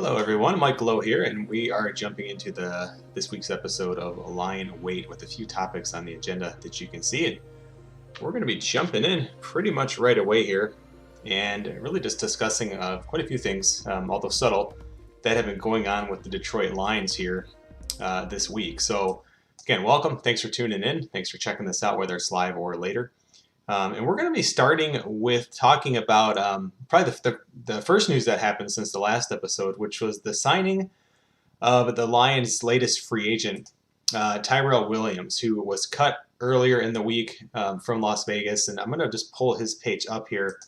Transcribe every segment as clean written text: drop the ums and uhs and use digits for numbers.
Hello everyone, Mike Lowe here, and we are jumping into this week's episode of Lion Wait with a few topics on the agenda that you can see. And we're going to be jumping in pretty much right away here, and really just discussing quite a few things, although subtle, that have been going on with the Detroit Lions here this week. So again, welcome. Thanks for tuning in. Thanks for checking this out, whether it's live or later. And we're going to be starting with talking about probably the first news that happened since the last episode, which was the signing of the Lions' latest free agent, Tyrell Williams, who was cut earlier in the week from Las Vegas. And I'm going to just pull his page up here.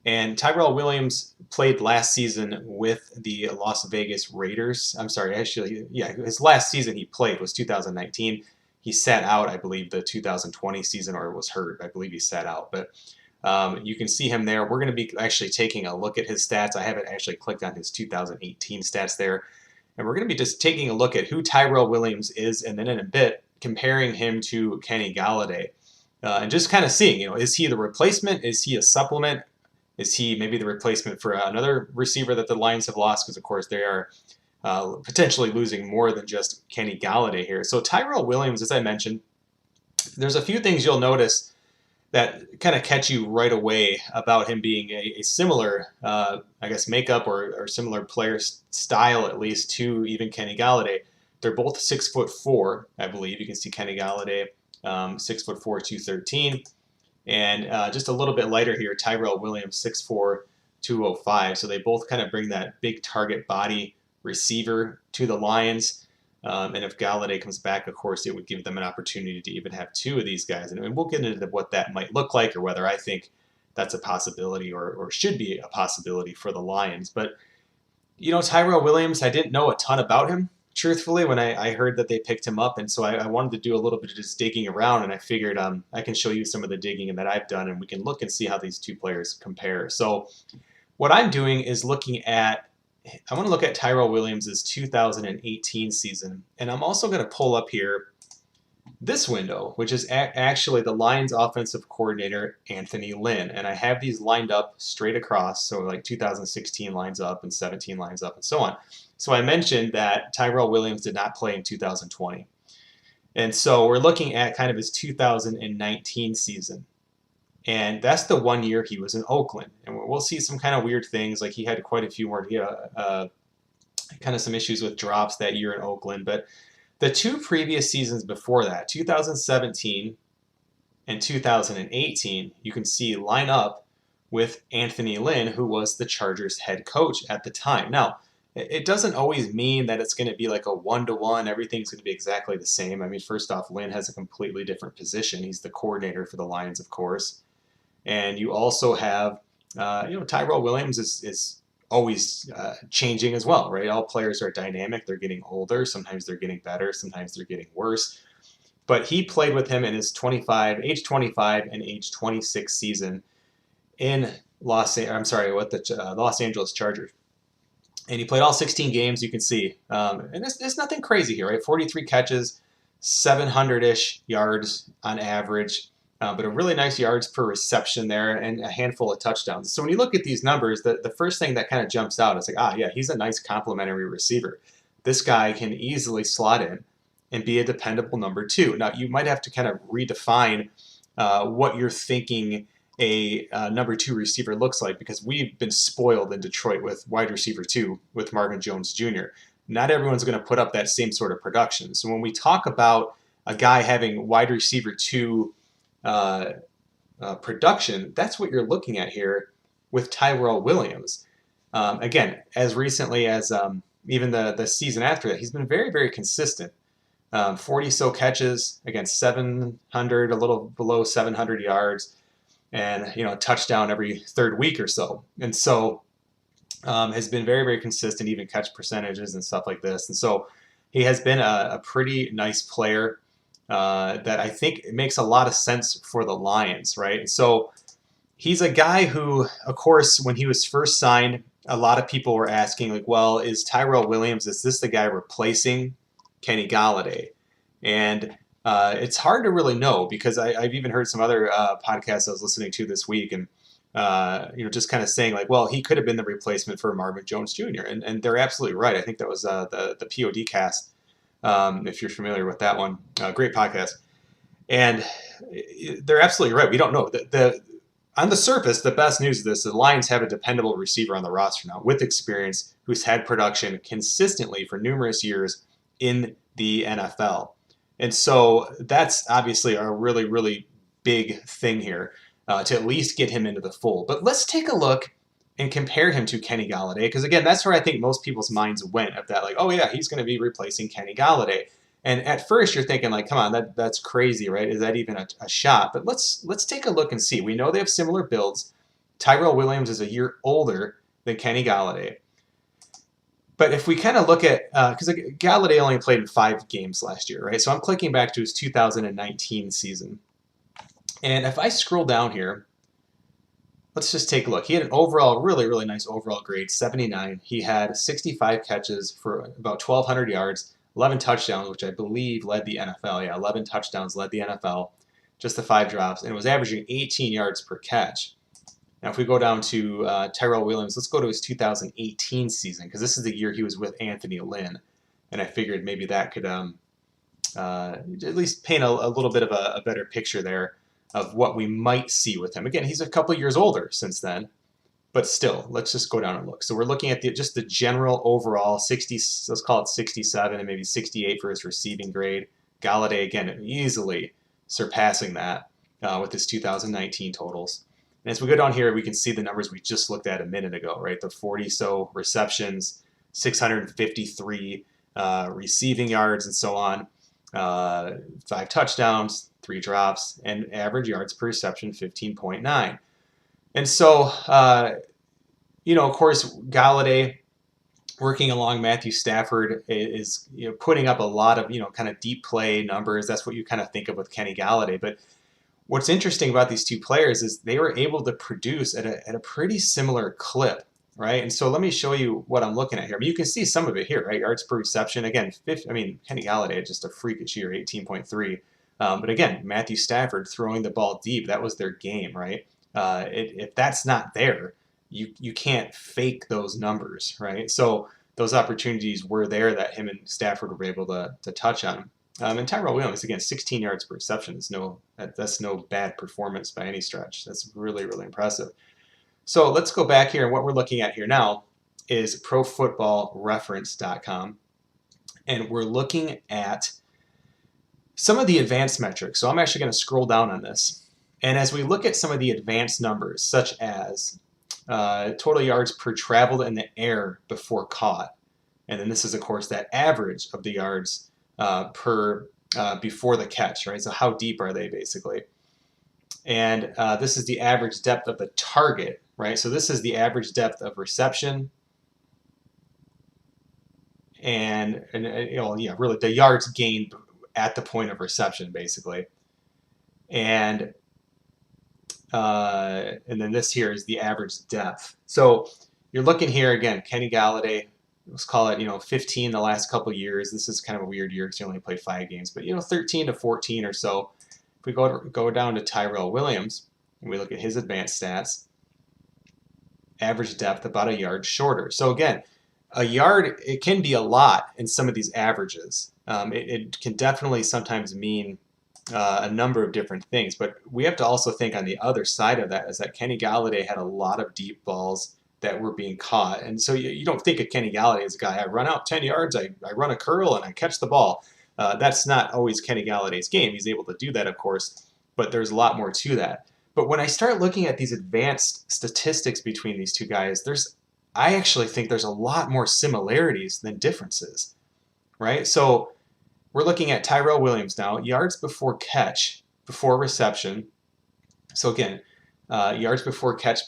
And Tyrell Williams played last season with the Las Vegas Raiders. I'm sorry, actually, yeah, his last season he played was 2019. He sat out, I believe, the 2020 season, or was hurt. I believe he sat out. But you can see him there. We're going to be actually taking a look at his stats. I haven't actually clicked on his 2018 stats there. And we're going to be just taking a look at who Tyrell Williams is, and then in a bit, comparing him to Kenny Golladay. And just kind of seeing, is he the replacement? Is he a supplement? Is he maybe the replacement for another receiver that the Lions have lost? Because, of course, they are potentially losing more than just Kenny Golladay here. So Tyrell Williams, as I mentioned, there's a few things you'll notice that kind of catch you right away about him being a similar, makeup or similar player style, at least, to even Kenny Golladay. They're both 6'4", I believe. You can see Kenny Golladay, 6'4", 213. And just a little bit lighter here, Tyrell Williams, 6'4", 205. So they both kind of bring that big target body receiver to the Lions. And if Golladay comes back, of course, it would give them an opportunity to even have two of these guys. And we'll get into what that might look like, or whether I think that's a possibility or should be a possibility for the Lions. But, Tyrell Williams, I didn't know a ton about him, truthfully, when I heard that they picked him up. And so I wanted to do a little bit of just digging around, and I figured I can show you some of the digging that I've done, and we can look and see how these two players compare. So what I'm doing is I want to look at Tyrell Williams' 2018 season, and I'm also going to pull up here this window, which is actually the Lions offensive coordinator, Anthony Lynn. And I have these lined up straight across, so like 2016 lines up and 17 lines up and so on. So I mentioned that Tyrell Williams did not play in 2020. And so we're looking at kind of his 2019 season. And that's the 1 year he was in Oakland. And we'll see some kind of weird things, like he had quite a few more, kind of some issues with drops that year in Oakland. But the two previous seasons before that, 2017 and 2018, you can see line up with Anthony Lynn, who was the Chargers head coach at the time. Now, it doesn't always mean that it's going to be like a one-to-one. Everything's going to be exactly the same. I mean, first off, Lynn has a completely different position. He's the coordinator for the Lions, of course. And you also have, Tyrell Williams is always changing as well, right? All players are dynamic. They're getting older. Sometimes they're getting better. Sometimes they're getting worse. But he played with him in his age 25 and age 26 season in Los Angeles Chargers. And he played all 16 games, you can see. And there's nothing crazy here, right? 43 catches, 700-ish yards on average. But a really nice yards per reception there and a handful of touchdowns. So when you look at these numbers, the first thing that kind of jumps out is like, yeah, he's a nice complementary receiver. This guy can easily slot in and be a dependable number two. Now, you might have to kind of redefine what you're thinking a number two receiver looks like, because we've been spoiled in Detroit with wide receiver two with Marvin Jones Jr. Not everyone's going to put up that same sort of production. So when we talk about a guy having wide receiver two production, that's what you're looking at here with Tyrell Williams. Again, as recently as even the season after that, he's been very, very consistent. 40 so catches, again, 700, a little below 700 yards, and a touchdown every third week or so. And so has been very, very consistent, even catch percentages and stuff like this. And so he has been a pretty nice player. That I think it makes a lot of sense for the Lions, right? So he's a guy who, of course, when he was first signed, a lot of people were asking, like, well, is Tyrell Williams, is this the guy replacing Kenny Golladay? And it's hard to really know, because I've even heard some other podcasts I was listening to this week, and just kind of saying like, well, he could have been the replacement for Marvin Jones Jr. And they're absolutely right. I think that was the POD cast, if you're familiar with that one. Great podcast. And they're absolutely right. We don't know. On the surface, the best news of this, the Lions have a dependable receiver on the roster now with experience who's had production consistently for numerous years in the NFL. And so that's obviously a really, really big thing here to at least get him into the fold. But let's take a look and compare him to Kenny Golladay, because again, that's where I think most people's minds went of that, like, oh yeah, he's going to be replacing Kenny Golladay. And at first you're thinking like, come on, that's crazy, right? Is that even a shot? But let's take a look and see. We know they have similar builds. Tyrell Williams is a year older than Kenny Golladay. But if we kind of look at, because Golladay only played in 5 games last year, right? So I'm clicking back to his 2019 season. And if I scroll down here, let's just take a look. He had an overall, really, really nice overall grade, 79. He had 65 catches for about 1,200 yards, 11 touchdowns, which I believe led the NFL. Yeah, 11 touchdowns led the NFL, just the 5 drops, and it was averaging 18 yards per catch. Now, if we go down to Tyrell Williams, let's go to his 2018 season, because this is the year he was with Anthony Lynn, and I figured maybe that could at least paint a little bit of a better picture there of what we might see with him. Again, he's a couple years older since then, but still, let's just go down and look. So we're looking at just the general overall 60, let's call it 67 and maybe 68 for his receiving grade. Golladay, again, easily surpassing that with his 2019 totals. And as we go down here, we can see the numbers we just looked at a minute ago, right? The 40-so receptions, 653 receiving yards, and so on. 5 touchdowns, 3 drops, and average yards per reception, 15.9. And so, of course, Golladay working along Matthew Stafford is putting up a lot of, kind of deep play numbers. That's what you kind of think of with Kenny Golladay. But what's interesting about these two players is they were able to produce at a pretty similar clip, right? And so let me show you what I'm looking at here. I mean, you can see some of it here, right? Yards per reception. Again, Kenny Golladay had just a freakish year, 18.3. But again, Matthew Stafford throwing the ball deep, that was their game, right? If that's not there, you can't fake those numbers, right? So those opportunities were there that him and Stafford were able to touch on. And Tyrell Williams, again, 16 yards per reception is that's no bad performance by any stretch. That's really, really impressive. So let's go back here, and what we're looking at here now is ProFootballReference.com, and we're looking at some of the advanced metrics. So I'm actually going to scroll down on this. And as we look at some of the advanced numbers, such as total yards per traveled in the air before caught, and then this is, of course, that average of the yards per before the catch, right? So how deep are they, basically? And this is the average depth of the target, right? So this is the average depth of reception, and really the yards gained at the point of reception, basically. And then this here is the average depth. So you're looking here again, Kenny Golladay, let's call it 15 the last couple of years. This is kind of a weird year because he only played 5 games, but 13 to 14 or so. If we go down to Tyrell Williams and we look at his advanced stats, average depth about a yard shorter. So again, a yard, it can be a lot in some of these averages. It can definitely sometimes mean a number of different things, but we have to also think on the other side of that is that Kenny Golladay had a lot of deep balls that were being caught. And so you don't think of Kenny Golladay as a guy, I run out 10 yards, I run a curl, and I catch the ball. That's not always Kenny Galladay's game. He's able to do that, of course, but there's a lot more to that. But when I start looking at these advanced statistics between these two guys, I actually think there's a lot more similarities than differences, right? So we're looking at Tyrell Williams now, yards before catch, before reception. So again, yards before catch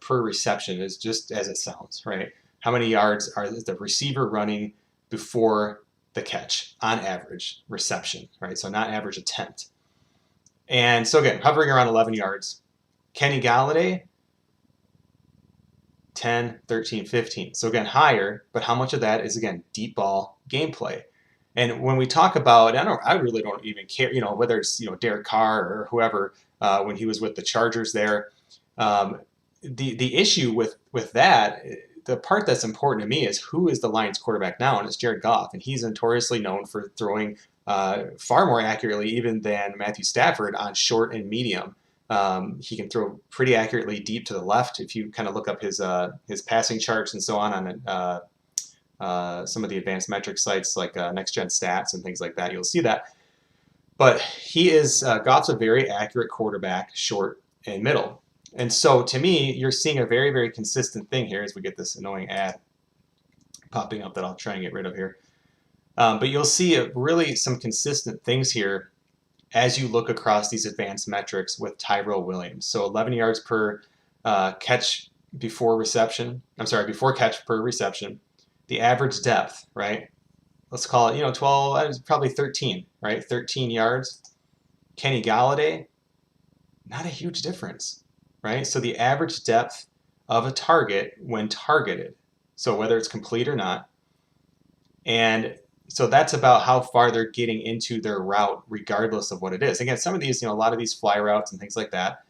per reception is just as it sounds, right? How many yards are the receiver running before the catch on average reception, right? So not average attempt. And so again, hovering around 11 yards. Kenny Golladay, 10, 13, 15. So again, higher, but how much of that is, again, deep ball gameplay? And when we talk about, I really don't even care, whether it's, Derek Carr or whoever, when he was with the Chargers there, the issue with that, the part that's important to me is who is the Lions quarterback now, and it's Jared Goff, and he's notoriously known for throwing far more accurately even than Matthew Stafford on short and medium. He can throw pretty accurately deep to the left. If you kind of look up his passing charts and so on some of the advanced metric sites like Next Gen Stats and things like that, you'll see that. But Goff's a very accurate quarterback, short and middle. And so to me, you're seeing a very, very consistent thing here as we get this annoying ad popping up that I'll try and get rid of here. But you'll see really some consistent things here as you look across these advanced metrics with Tyrell Williams. So 11 yards per catch before reception. Before catch per reception. The average depth, right? Let's call it, 12, probably 13, right? 13 yards. Kenny Golladay, not a huge difference. Right? So the average depth of a target when targeted, so whether it's complete or not, and so that's about how far they're getting into their route regardless of what it is. Again, some of these, a lot of these fly routes and things like that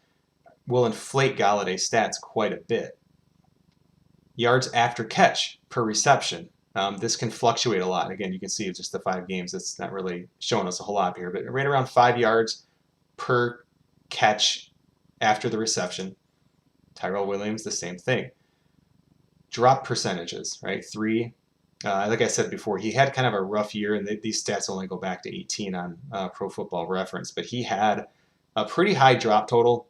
will inflate Galladay's stats quite a bit. Yards after catch per reception. This can fluctuate a lot. Again, you can see just the 5 games. It's not really showing us a whole lot here, but right around 5 yards per catch after the reception. Tyrell Williams, the same thing. Drop percentages, right? 3. Like I said before, he had kind of a rough year, and these stats only go back to 18 on Pro Football Reference, but he had a pretty high drop total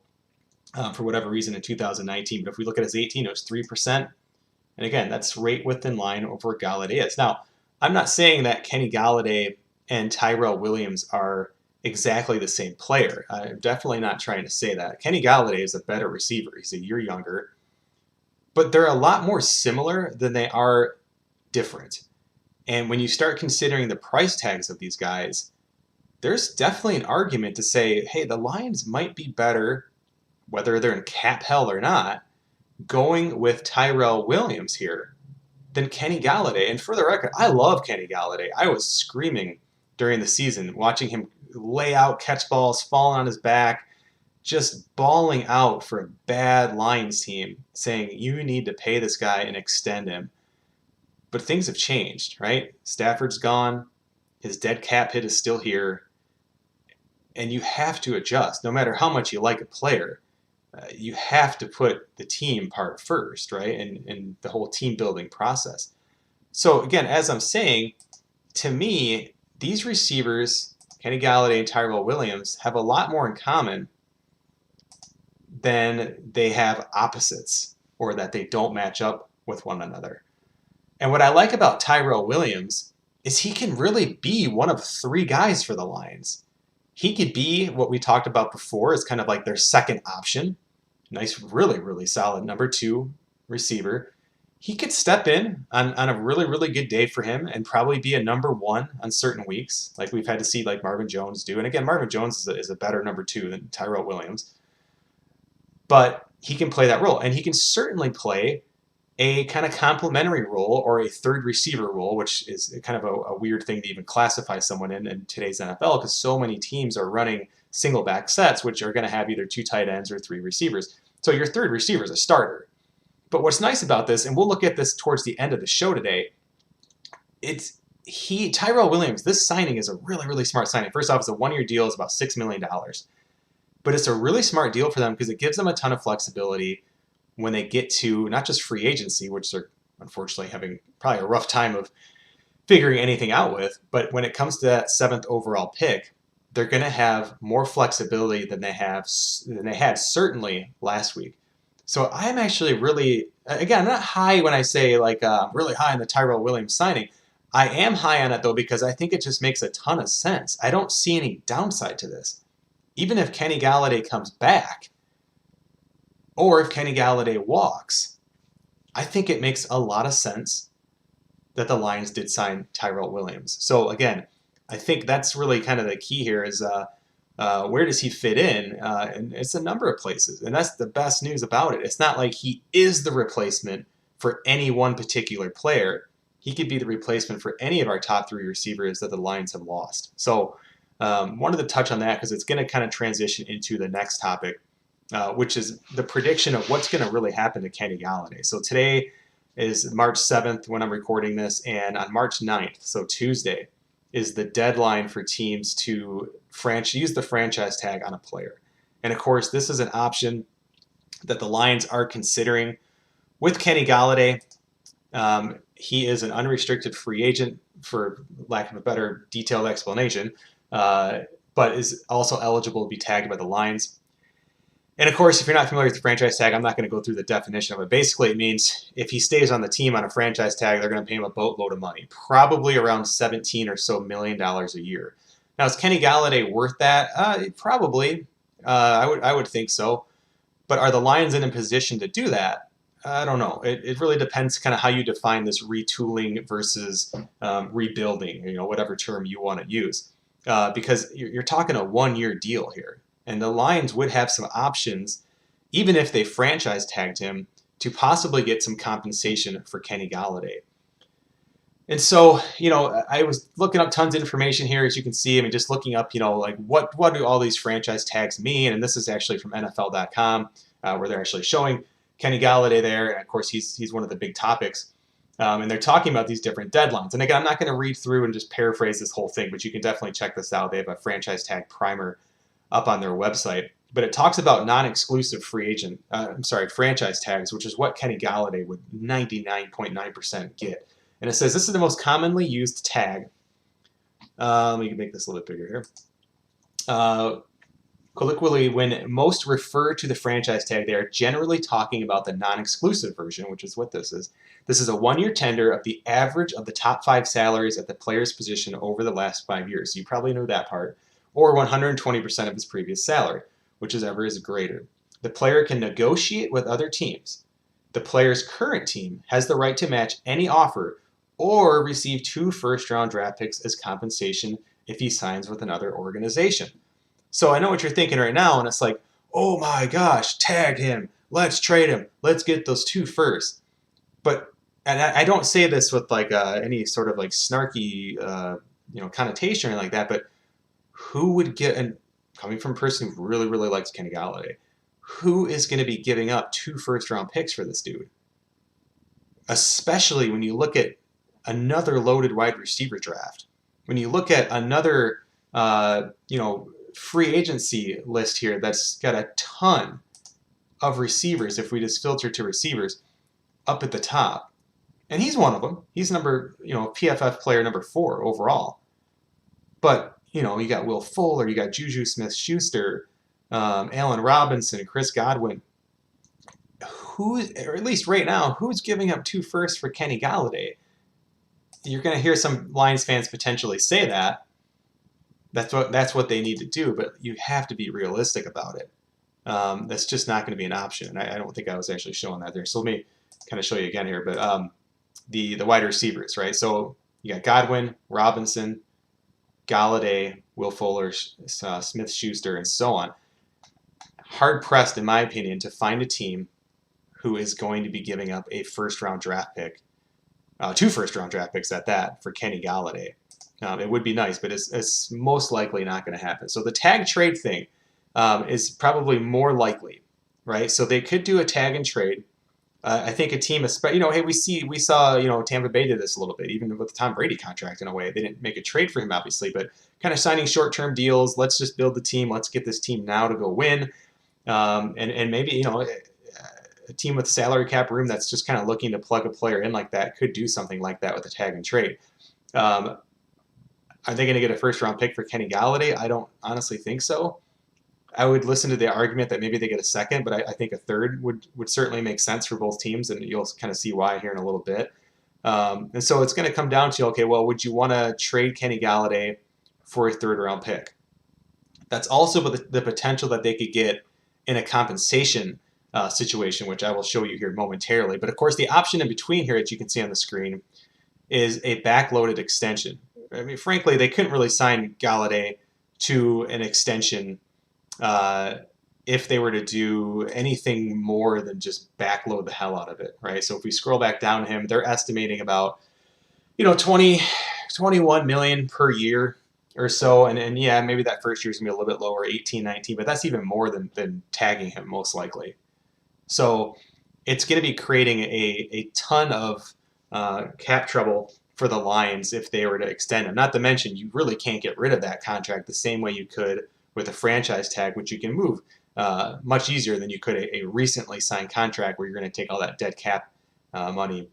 for whatever reason in 2019. But if we look at his 18, it was 3%. And again, that's right within line over Golladay is. Now, I'm not saying that Kenny Golladay and Tyrell Williams are exactly the same player. I'm definitely not trying to say that. Kenny Golladay is a better receiver. He's a year younger. But they're a lot more similar than they are different. And when you start considering the price tags of these guys, there's definitely an argument to say, hey, the Lions might be better, whether they're in cap hell or not, going with Tyrell Williams here than Kenny Golladay. And for the record, I love Kenny Golladay. I was screaming during the season watching him lay out catch balls, falling on his back, just bawling out for a bad Lions team, saying you need to pay this guy and extend him. But things have changed, right? Stafford's gone. His dead cap hit is still here. And you have to adjust. No matter how much you like a player, you have to put the team part first, right? And the whole team building process. So again, as I'm saying, to me, these receivers, Kenny Golladay and Tyrell Williams, have a lot more in common than they have opposites, or that they don't match up with one another. And what I like about Tyrell Williams is he can really be one of 3 guys for the Lions. He could be what we talked about before as kind of like their second option. Nice, really, really solid number 2 receiver. He could step in on a really, really good day for him and probably be a number 1 on certain weeks, like we've had to see like Marvin Jones do. And again, Marvin Jones is a better number 2 than Tyrell Williams. But he can play that role. And he can certainly play a kind of complementary role or a third receiver role, which is kind of a weird thing to even classify someone in today's NFL because so many teams are running single back sets, which are going to have either 2 tight ends or 3 receivers. So your third receiver is a starter. But what's nice about this, and we'll look at this towards the end of the show today, Tyrell Williams, this signing is a really, really smart signing. First off, it's a 1-year deal. It's about $6 million. But it's a really smart deal for them because it gives them a ton of flexibility when they get to not just free agency, which they're unfortunately having probably a rough time of figuring anything out with, but when it comes to that 7th overall pick, they're going to have more flexibility than they had certainly last week. So I'm actually really, again, I'm not high when I say like really high on the Tyrell Williams signing. I am high on it though because I think it just makes a ton of sense. I don't see any downside to this. Even if Kenny Golladay comes back, or if Kenny Golladay walks, I think it makes a lot of sense that the Lions did sign Tyrell Williams. So again, I think that's really kind of the key here is where does he fit in? And it's a number of places. And that's the best news about it. It's not like he is the replacement for any one particular player. He could be the replacement for any of our top 3 receivers that the Lions have lost. So wanted to touch on that because it's going to kind of transition into the next topic which is the prediction of what's going to really happen to Kenny Golladay. So today is March 7th when I'm recording this, and on March 9th, so Tuesday, is the deadline for teams to use the franchise tag on a player. And of course, this is an option that the Lions are considering. With Kenny Golladay, he is an unrestricted free agent, for lack of a better detailed explanation, but is also eligible to be tagged by the Lions. And of course, if you're not familiar with the franchise tag, I'm not going to go through the definition of it. Basically, it means if he stays on the team on a franchise tag, they're going to pay him a boatload of money, probably around $17 or so million a year. Now, is Kenny Golladay worth that? Probably. I would think so. But are the Lions in a position to do that? I don't know. It really depends kind of how you define this retooling versus rebuilding, whatever term you want to use. Because you're talking a one-year deal here. And the Lions would have some options, even if they franchise tagged him, to possibly get some compensation for Kenny Golladay. And so, I was looking up tons of information here, as you can see. I mean, just looking up, like what do all these franchise tags mean? And this is actually from NFL.com, where they're actually showing Kenny Golladay there. And of course, he's one of the big topics. And they're talking about these different deadlines. And again, I'm not going to read through and just paraphrase this whole thing, but you can definitely check this out. They have a franchise tag primer up on their website, but it talks about non-exclusive franchise tags, which is what Kenny Golladay would 99.9% get. And it says this is the most commonly used tag. Let me make this a little bit bigger here. Colloquially, when most refer to the franchise tag, they are generally talking about the non-exclusive version, which is what this is. This is a one-year tender of the average of the top 5 salaries at the player's position over the last 5 years. You probably know that part. Or 120% of his previous salary, whichever is greater. The player can negotiate with other teams. The player's current team has the right to match any offer or receive 2 first-round draft picks as compensation if he signs with another organization. So I know what you're thinking right now, and it's like, oh my gosh, tag him. Let's trade him. Let's get those 2 first. But, and I don't say this with like any sort of like snarky connotation or anything like that, but who would get, and coming from a person who really, really likes Kenny Golladay, who is going to be giving up 2 first-round picks for this dude? Especially when you look at another loaded wide receiver draft. When you look at another, free agency list here that's got a ton of receivers, if we just filter to receivers, up at the top. And he's one of them. He's PFF player number 4 overall. But you got Will Fuller, you got Juju Smith-Schuster, Allen Robinson, Chris Godwin. Or at least right now, who's giving up 2 firsts for Kenny Golladay? You're going to hear some Lions fans potentially say that. That's what they need to do, but you have to be realistic about it. That's just not going to be an option. I don't think I was actually showing that there. So let me kind of show you again here. But the wide receivers, right? So you got Godwin, Robinson, Golladay, Will Fuller, Smith-Schuster, and so on. Hard-pressed, in my opinion, to find a team who is going to be giving up a first-round draft pick, 2 first-round draft picks at that, for Kenny Golladay. It would be nice, but it's most likely not going to happen. So the tag trade thing is probably more likely, right? So they could do a tag and trade. I think a team, hey, we saw, Tampa Bay did this a little bit, even with the Tom Brady contract in a way. They didn't make a trade for him, obviously, but kind of signing short-term deals. Let's just build the team. Let's get this team now to go win. And maybe, a team with salary cap room that's just kind of looking to plug a player in like that could do something like that with a tag and trade. Are they going to get a first-round pick for Kenny Golladay? I don't honestly think so. I would listen to the argument that maybe they get a second, but I think a third would certainly make sense for both teams, and you'll kind of see why here in a little bit. And so it's going to come down to, okay, well, would you want to trade Kenny Golladay for a third-round pick? That's also the potential that they could get in a compensation situation, which I will show you here momentarily. But, of course, the option in between here that you can see on the screen is a backloaded extension. I mean, frankly, they couldn't really sign Golladay to an extension if they were to do anything more than just backload the hell out of it, right? So if we scroll back down to him, they're estimating about, 21 million per year or so. And yeah, maybe that first year is going to be a little bit lower, 18, 19, but that's even more than tagging him most likely. So it's going to be creating a ton of cap trouble for the Lions if they were to extend him. Not to mention, you really can't get rid of that contract the same way you could with a franchise tag, which you can move much easier than you could a recently signed contract where you're going to take all that dead cap money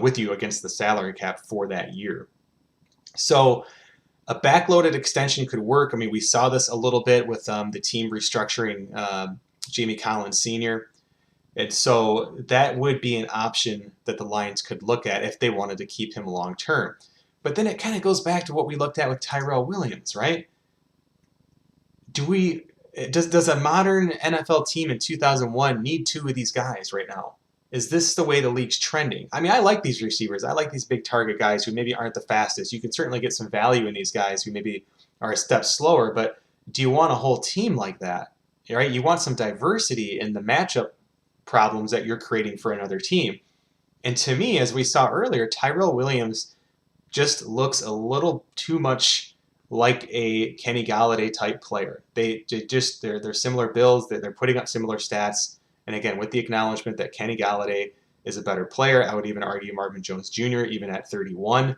with you against the salary cap for that year. So a backloaded extension could work. I mean, we saw this a little bit with the team restructuring Jamie Collins Sr., and so that would be an option that the Lions could look at if they wanted to keep him long term. But then it kind of goes back to what we looked at with Tyrell Williams, right? Does a modern NFL team in 2001 need two of these guys right now? Is this the way the league's trending? I mean, I like these receivers. I like these big target guys who maybe aren't the fastest. You can certainly get some value in these guys who maybe are a step slower, but do you want a whole team like that? Right? You want some diversity in the matchup problems that you're creating for another team. And to me, as we saw earlier, Tyrell Williams just looks a little too much like a Kenny Golladay type player. They're similar builds, they're putting up similar stats. And again, with the acknowledgement that Kenny Golladay is a better player, I would even argue Marvin Jones Jr., even at 31,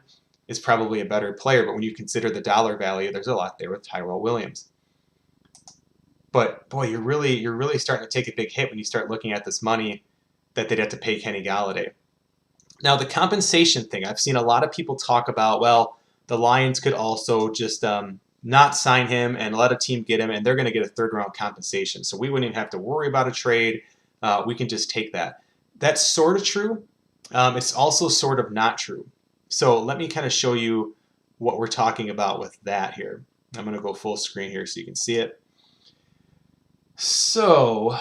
is probably a better player. But when you consider the dollar value, there's a lot there with Tyrell Williams. But boy, you're really starting to take a big hit when you start looking at this money that they'd have to pay Kenny Golladay. Now, the compensation thing, I've seen a lot of people talk about, well, the Lions could also just not sign him and let a team get him, and they're going to get a third-round compensation. So we wouldn't even have to worry about a trade. We can just take that. That's sort of true. It's also sort of not true. So let me kind of show you what we're talking about with that here. I'm going to go full screen here so you can see it. So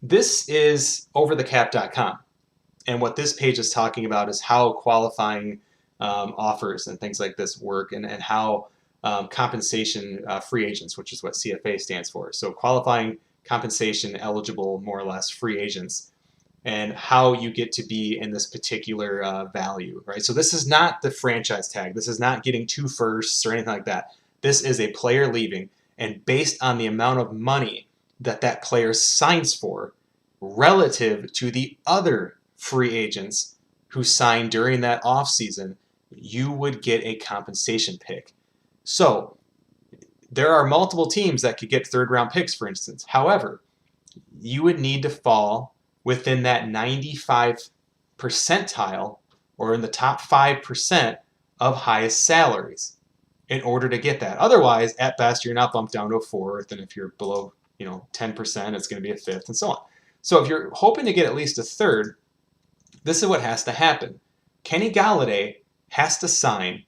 this is overthecap.com. And what this page is talking about is how qualifying offers and things like this work, and how compensation free agents, which is what CFA stands for. So qualifying compensation eligible, more or less, free agents, and how you get to be in this particular value, right? So this is not the franchise tag. This is not getting 2 firsts or anything like that. This is a player leaving, and based on the amount of money that that player signs for relative to the other free agents who signed during that offseason, you would get a compensation pick. So there are multiple teams that could get third-round picks, for instance. However, you would need to fall within that 95 percentile, or in the top 5% of highest salaries, in order to get that. Otherwise, at best, you're not bumped down to a 4th, and if you're below 10%, it's going to be a 5th, and so on. So if you're hoping to get at least a 3rd, this is what has to happen. Kenny Golladay has to sign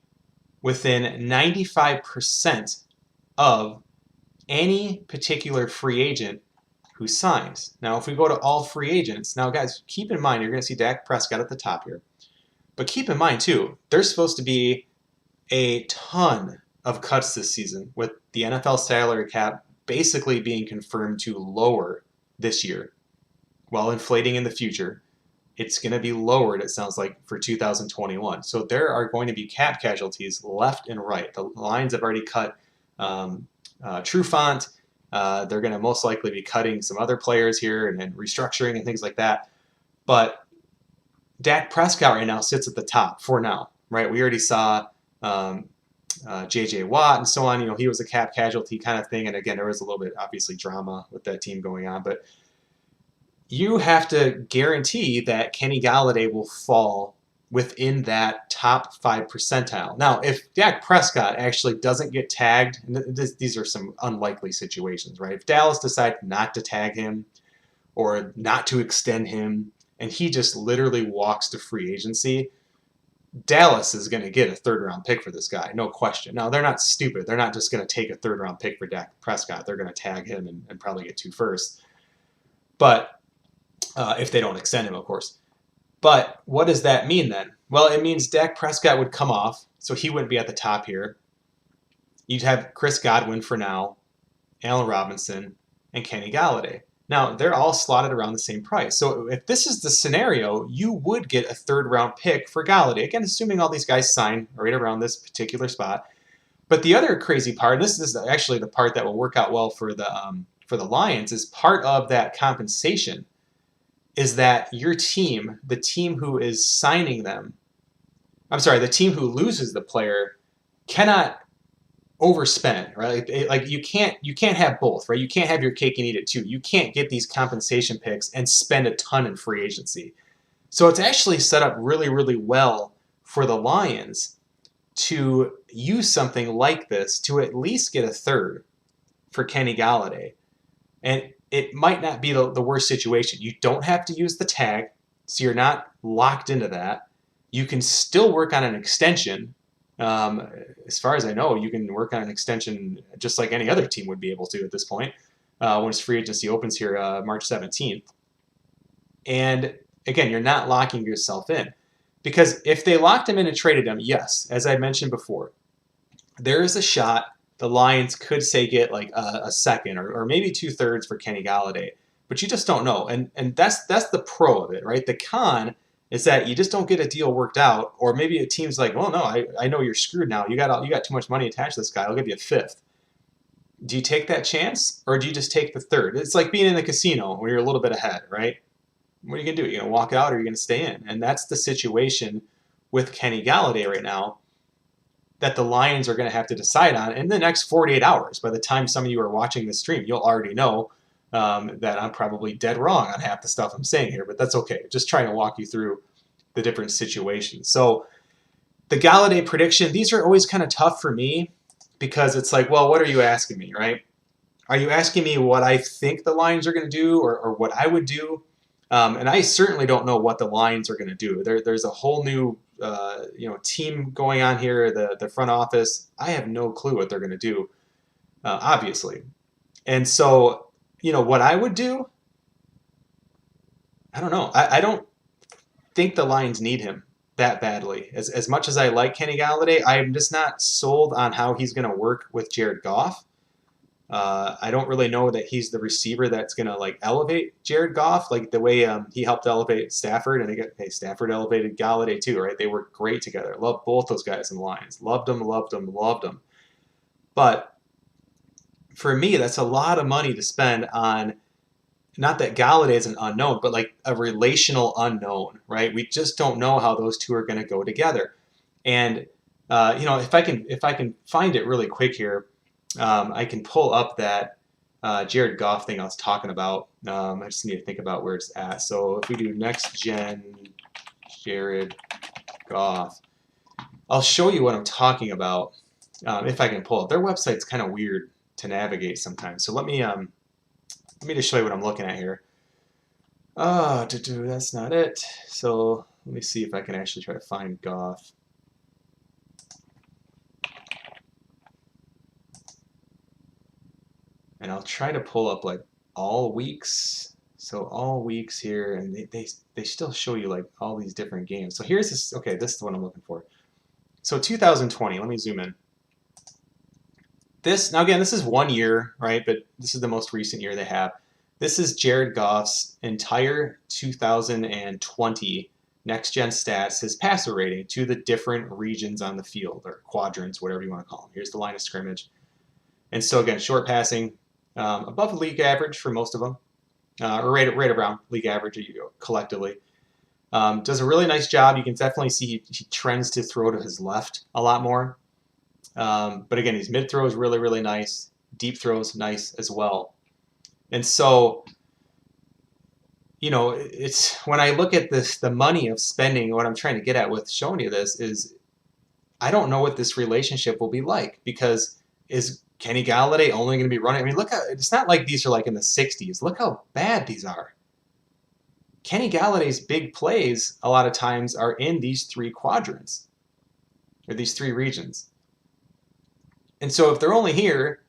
within 95% of any particular free agent who signs. Now, if we go to all free agents, now guys, keep in mind, you're going to see Dak Prescott at the top here. But keep in mind, too, there's supposed to be a ton of cuts this season, with the NFL salary cap basically being confirmed to lower this year while inflating in the future. It's going to be lowered, it sounds like, for 2021. So there are going to be cap casualties left and right. The Lions have already cut Trufant. They're going to most likely be cutting some other players here and restructuring and things like that. But Dak Prescott right now sits at the top for now, right? We already saw J.J. Watt and so on. He was a cap casualty kind of thing. And again, there was a little bit, obviously, drama with that team going on. But you have to guarantee that Kenny Golladay will fall within that top 5 percentile. Now, if Dak Prescott actually doesn't get tagged, and these are some unlikely situations, right? If Dallas decides not to tag him or not to extend him, and he just literally walks to free agency, Dallas is going to get a 3rd-round pick for this guy, no question. Now, they're not stupid. They're not just going to take a 3rd-round pick for Dak Prescott. They're going to tag him and probably get 2 firsts. But if they don't extend him, of course. But what does that mean then? Well, it means Dak Prescott would come off, so he wouldn't be at the top here. You'd have Chris Godwin for now, Allen Robinson, and Kenny Golladay. Now, they're all slotted around the same price. So if this is the scenario, you would get a 3rd-round pick for Golladay. Again, assuming all these guys sign right around this particular spot. But the other crazy part, and this is actually the part that will work out well for the Lions, is part of that compensation is that your team, the team who is signing them, the team who loses the player cannot overspend, right? Like you can't have both, right? You can't have your cake and eat it too. You can't get these compensation picks and spend a ton in free agency. So it's actually set up really, really well for the Lions to use something like this to at least get a third for Kenny Golladay. And it might not be the worst situation. You don't have to use the tag, so you're not locked into that. You can still work on an extension. As far as I know, you can work on an extension just like any other team would be able to at this point when its free agency opens here March 17th. And again, you're not locking yourself in. Because if they locked him in and traded him, yes, as I mentioned before, there is a shot the Lions could say get like a second or maybe 2/3 for Kenny Golladay. But you just don't know. And that's the pro of it, right? The con is that you just don't get a deal worked out, or maybe a team's like, well, no, I know you're screwed now. You got too much money attached to this guy. I'll give you a fifth. Do you take that chance, or do you just take the third? It's like being in the casino where you're a little bit ahead, right? What are you going to do? You're going to walk out or you're going to stay in? And that's the situation with Kenny Golladay right now that the Lions are going to have to decide on in the next 48 hours. By the time some of you are watching this stream, you'll already know that I'm probably dead wrong on half the stuff I'm saying here, but that's okay. Just trying to walk you through the different situations. So the Golladay prediction, these are always kind of tough for me because it's like, well, what are you asking me, right? Are you asking me what I think the Lions are going to do or what I would do? And I certainly don't know what the Lions are going to do. There's a whole new team going on here, the front office. I have no clue what they're going to do, obviously. And so, what I would do, I don't know. I don't think the Lions need him that badly. As much as I like Kenny Golladay, I'm just not sold on how he's going to work with Jared Goff. I don't really know that he's the receiver that's going to elevate Jared Goff like the way he helped elevate Stafford, and Stafford elevated Golladay too, right? They worked great together. Loved both those guys in the Lions. Loved them. But for me, that's a lot of money to spend on, not that Golladay is an unknown, but like a relational unknown, right? We just don't know how those two are going to go together. And if I can find it really quick here. I can pull up that Jared Goff thing I was talking about. I just need to think about where it's at. So if we do next gen Jared Goff, I'll show you what I'm talking about if I can pull it. Their website's kind of weird to navigate sometimes. So let me just show you what I'm looking at here. That's not it. So let me see if I can actually try to find Goff. And I'll try to pull up all weeks. So all weeks here, and they still show you all these different games. So here's this. Okay, this is what I'm looking for. So 2020. Let me zoom in. Now again, this is 1 year, right? But this is the most recent year they have. This is Jared Goff's entire 2020 next gen stats, his passer rating to the different regions on the field, or quadrants, whatever you want to call them. Here's the line of scrimmage. And so again, short passing. Above league average for most of them, or right around league average collectively. Does a really nice job. You can definitely see he trends to throw to his left a lot more. But again, his mid throw is really, really nice. Deep throws nice as well. And so, it's when I look at this, the money of spending, what I'm trying to get at with showing you this is, I don't know what this relationship will be like, because is Kenny Golladay only going to be running? I mean, look, it's not like these are in the 60s. Look how bad these are. Kenny Galladay's big plays a lot of times are in these three quadrants, or these three regions. And so if they're only here,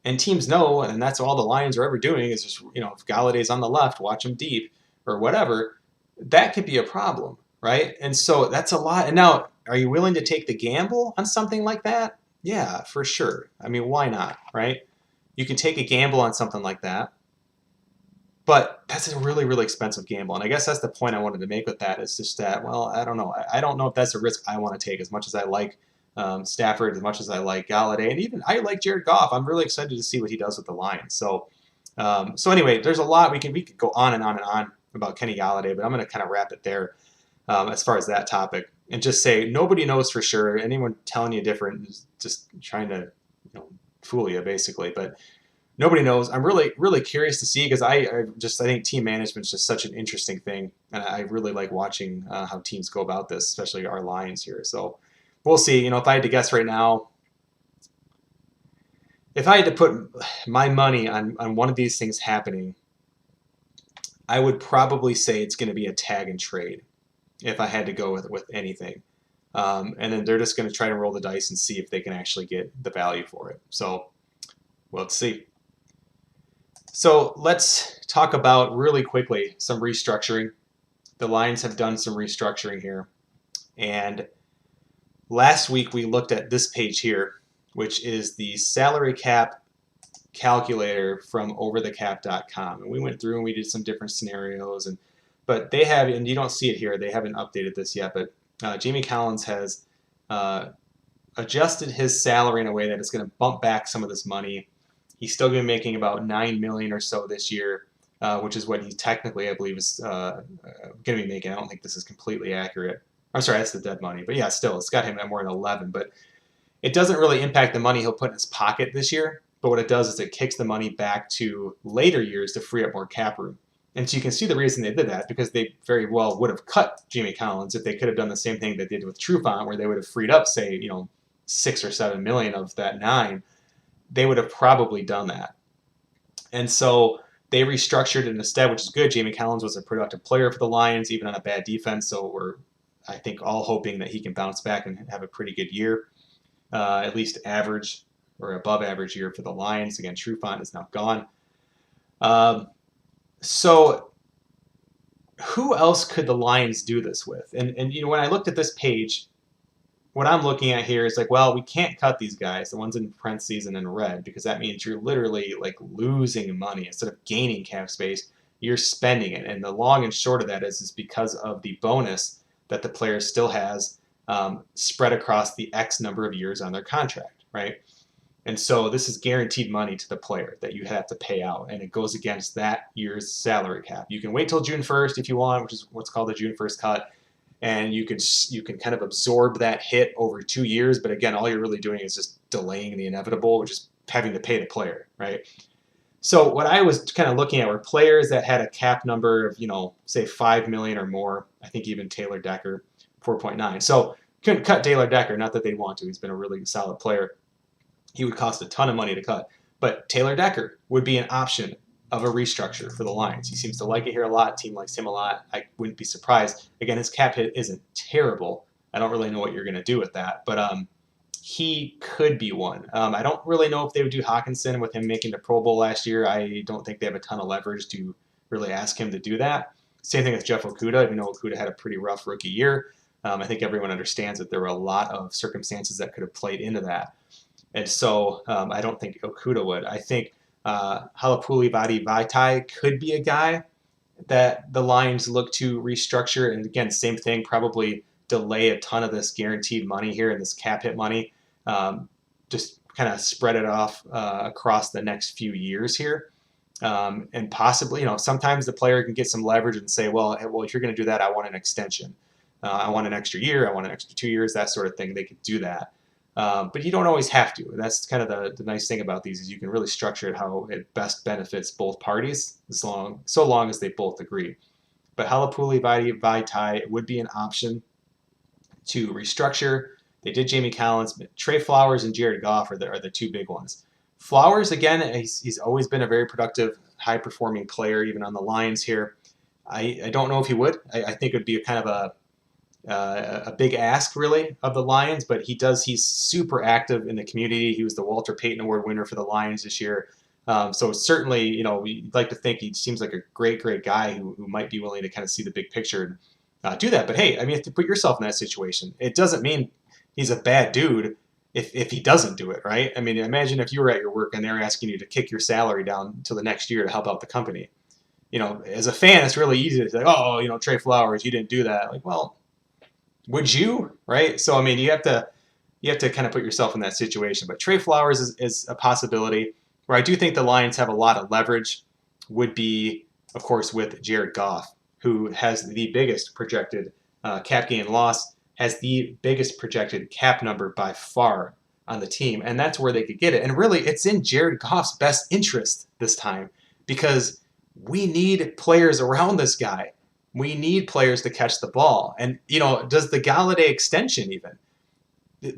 and teams know, and that's all the Lions are ever doing is just, if Galladay's on the left, watch him deep, or whatever, that could be a problem, right? And so that's a lot. And now, are you willing to take the gamble on something like that? Yeah, for sure. I mean, why not, right? You can take a gamble on something like that, but that's a really, really expensive gamble. And I guess that's the point I wanted to make with that, is just that, well, I don't know. I don't know if that's a risk I want to take as much as I like Stafford as much as I like Golladay, and even I like Jared Goff. I'm really excited to see what he does with the Lions. So anyway, there's a lot we could go on and on and on about Kenny Golladay, but I'm going to kind of wrap it there as far as that topic, and just say nobody knows for sure. Anyone telling you different is just trying to fool you basically, but nobody knows. I'm really curious to see, because I think team management is just such an interesting thing, and I really like watching how teams go about this, especially our Lions here. So we'll see. If I had to guess right now, if I had to put my money on one of these things happening, I would probably say it's going to be a tag and trade if I had to go with anything. And then they're just going to try to roll the dice and see if they can actually get the value for it. So let's see. So let's talk about really quickly some restructuring. The Lions have done some restructuring here. And last week we looked at this page here, which is the salary cap calculator from overthecap.com. And we went through and we did some different scenarios. But they have, and you don't see it here, they haven't updated this yet, but Jamie Collins has adjusted his salary in a way that it's going to bump back some of this money. He's still going to be making about $9 million or so this year, which is what he technically, I believe, is going to be making. I don't think this is completely accurate. I'm sorry, that's the dead money. But yeah, still, it's got him at more than 11. But it doesn't really impact the money he'll put in his pocket this year. But what it does is it kicks the money back to later years to free up more cap room. And so you can see the reason they did that, because they very well would have cut Jamie Collins if they could have done the same thing they did with Trufant, where they would have freed up, say, 6 or 7 million of that 9. They would have probably done that. And so they restructured it instead, which is good. Jamie Collins was a productive player for the Lions, even on a bad defense. So we're, I think, all hoping that he can bounce back and have a pretty good year, at least average or above average year for the Lions. Again, Trufant is now gone. So who else could the Lions do this with? And when I looked at this page, what I'm looking at here is like, well, we can't cut these guys, the ones in parentheses and in red, because that means you're literally like losing money. Instead of gaining cap space, you're spending it. And the long and short of that is because of the bonus that the player still has spread across the X number of years on their contract, right? And so this is guaranteed money to the player that you have to pay out, and it goes against that year's salary cap. You can wait till June 1st if you want, which is what's called the June 1st cut, and you can kind of absorb that hit over 2 years. But again, all you're really doing is just delaying the inevitable, which is having to pay the player, right? So what I was kind of looking at were players that had a cap number of, say 5 million or more. I think even Taylor Decker, 4.9. So couldn't cut Taylor Decker, not that they'd want to. He's been a really solid player. He would cost a ton of money to cut. But Taylor Decker would be an option of a restructure for the Lions. He seems to like it here a lot. Team likes him a lot. I wouldn't be surprised. Again, his cap hit isn't terrible. I don't really know what you're going to do with that. But he could be one. I don't really know if they would do Hawkinson with him making the Pro Bowl last year. I don't think they have a ton of leverage to really ask him to do that. Same thing with Jeff Okudah. Even though Okudah had a pretty rough rookie year, I think everyone understands that there were a lot of circumstances that could have played into that. And so I don't think Okudah would. I think Halapuli Vaitai could be a guy that the Lions look to restructure. And again, same thing, probably delay a ton of this guaranteed money here and this cap hit money. Just kind of spread it off across the next few years here. And possibly, sometimes the player can get some leverage and say, well, if you're going to do that, I want an extension. I want an extra year. I want an extra 2 years, that sort of thing. They could do that. But you don't always have to. And that's kind of the nice thing about these is you can really structure it how it best benefits both parties so long as they both agree. But Halapuli Vaitai would be an option to restructure. They did Jamie Collins, but Trey Flowers and Jared Goff are the two big ones. Flowers, again, he's always been a very productive, high-performing player, even on the Lions here. I don't know if he would. I think it would be a kind of a big ask, really, of the Lions, but he's super active in the community. He was the Walter Payton Award winner for the Lions this year. So certainly, we'd like to think he seems like a great guy who might be willing to kind of see the big picture and do that. But hey, I mean, you have to put yourself in that situation. It doesn't mean he's a bad dude if he doesn't do it, right? I mean, imagine if you were at your work and they're asking you to kick your salary down until the next year to help out the company. As a fan, it's really easy to say, Trey Flowers, you didn't do that. Like, well, would you, right? So, I mean, you have to you have to kind of put yourself in that situation. But Trey Flowers is a possibility. Where I do think the Lions have a lot of leverage would be, of course, with Jared Goff, who has the biggest projected cap gain loss, has the biggest projected cap number by far on the team, and that's where they could get it. And really, it's in Jared Goff's best interest this time because we need players around this guy. We need players to catch the ball. And, does the Golladay extension even,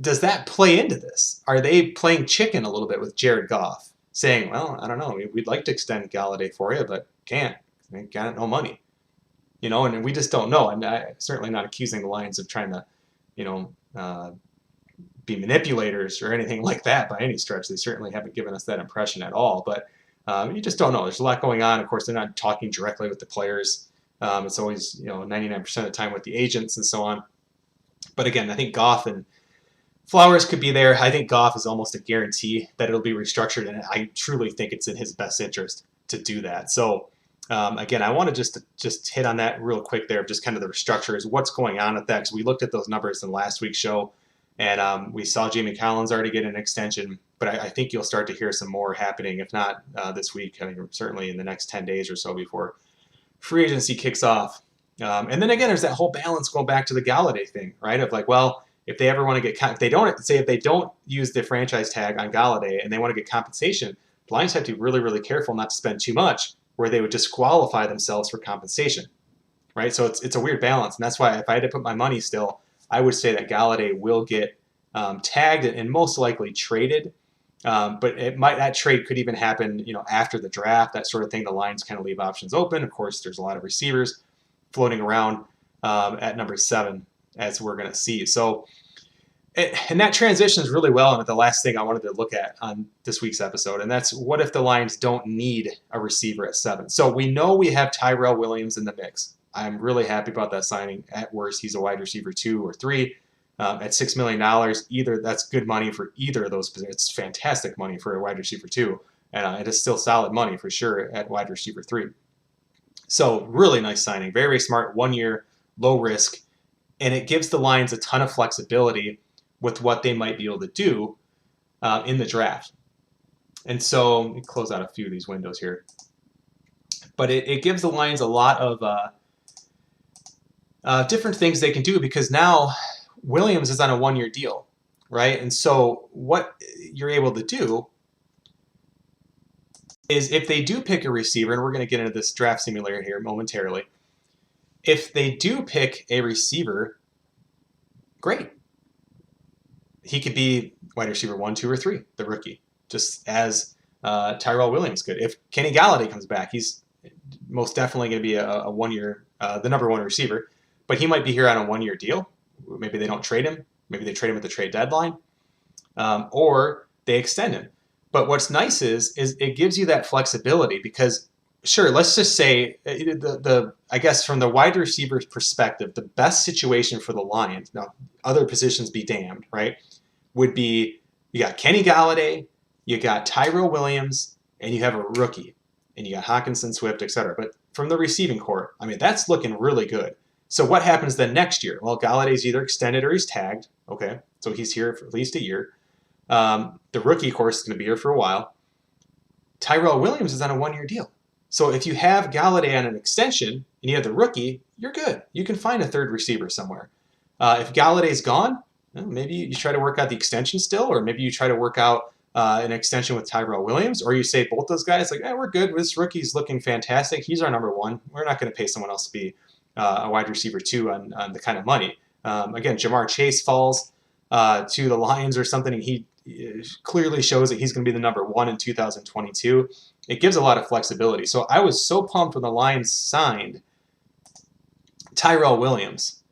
does that play into this? Are they playing chicken a little bit with Jared Goff, saying, well, I don't know, we'd like to extend Golladay for you, but can't. We got no money. And we just don't know. And I'm certainly not accusing the Lions of trying to, be manipulators or anything like that by any stretch. They certainly haven't given us that impression at all. But you just don't know. There's a lot going on. Of course, they're not talking directly with the players. It's always 99% of the time with the agents and so on. But again, I think Goff and Flowers could be there. I think Goff is almost a guarantee that it'll be restructured, and I truly think it's in his best interest to do that. So again, I want to just hit on that real quick there, just kind of the restructures, what's going on with that, because we looked at those numbers in last week's show, and we saw Jamie Collins already get an extension, but I think you'll start to hear some more happening, if not this week, certainly in the next 10 days or so before free agency kicks off. And then again, there's that whole balance going back to the Golladay thing, right? Of like, well, if they ever want to get, if they don't use the franchise tag on Golladay and they want to get compensation, the Lions have to be really, really careful not to spend too much, where they would disqualify themselves for compensation, right? So it's a weird balance, and that's why if I had to put my money still, I would say that Golladay will get tagged and most likely traded. But that trade could even happen, after the draft, that sort of thing. The Lions kind of leave options open. Of course, there's a lot of receivers floating around at number 7, as we're going to see. So, and that transitions really well into the last thing I wanted to look at on this week's episode, and that's what if the Lions don't need a receiver at 7? So we know we have Tyrell Williams in the mix. I'm really happy about that signing. At worst, he's a wide receiver 2 or 3. At $6 million, either that's good money for either of those positions. It's fantastic money for a wide receiver 2, and it is still solid money for sure at wide receiver 3. So really nice signing, very, very smart, 1 year, low risk, and it gives the Lions a ton of flexibility with what they might be able to do in the draft. And so let me close out a few of these windows here. But it gives the Lions a lot of different things they can do, because now Williams is on a 1 year deal, right? And so what you're able to do is, if they do pick a receiver, and we're going to get into this draft simulator here momentarily, if they do pick a receiver, great. He could be wide receiver 1, 2, or 3, the rookie, just as Tyrell Williams could. If Kenny Golladay comes back, he's most definitely going to be a 1 year, the number 1 receiver, but he might be here on a 1 year deal. Maybe they don't trade him. Maybe they trade him at the trade deadline, or they extend him. But what's nice is it gives you that flexibility, because sure, let's just say I guess from the wide receiver's perspective, the best situation for the Lions, now other positions be damned, right, would be you got Kenny Golladay, you got Tyrell Williams, and you have a rookie, and you got Hawkinson, Swift, etc. But from the receiving corps, that's looking really good. So what happens then next year? Well, Galladay's either extended or he's tagged. Okay, so he's here for at least a year. The rookie, of course, is going to be here for a while. Tyrell Williams is on a 1 year deal. So if you have Golladay on an extension and you have the rookie, you're good. You can find a third receiver somewhere. If Galladay's gone, maybe you try to work out the extension still, or maybe you try to work out an extension with Tyrell Williams, or you say both those guys, like, we're good. This rookie's looking fantastic. He's our number 1. We're not going to pay someone else to be a wide receiver 2 on the kind of money. Again, Jamar Chase falls to the Lions or something, and he clearly shows that he's going to be the number 1 in 2022. It gives a lot of flexibility. So I was so pumped when the Lions signed Tyrell Williams,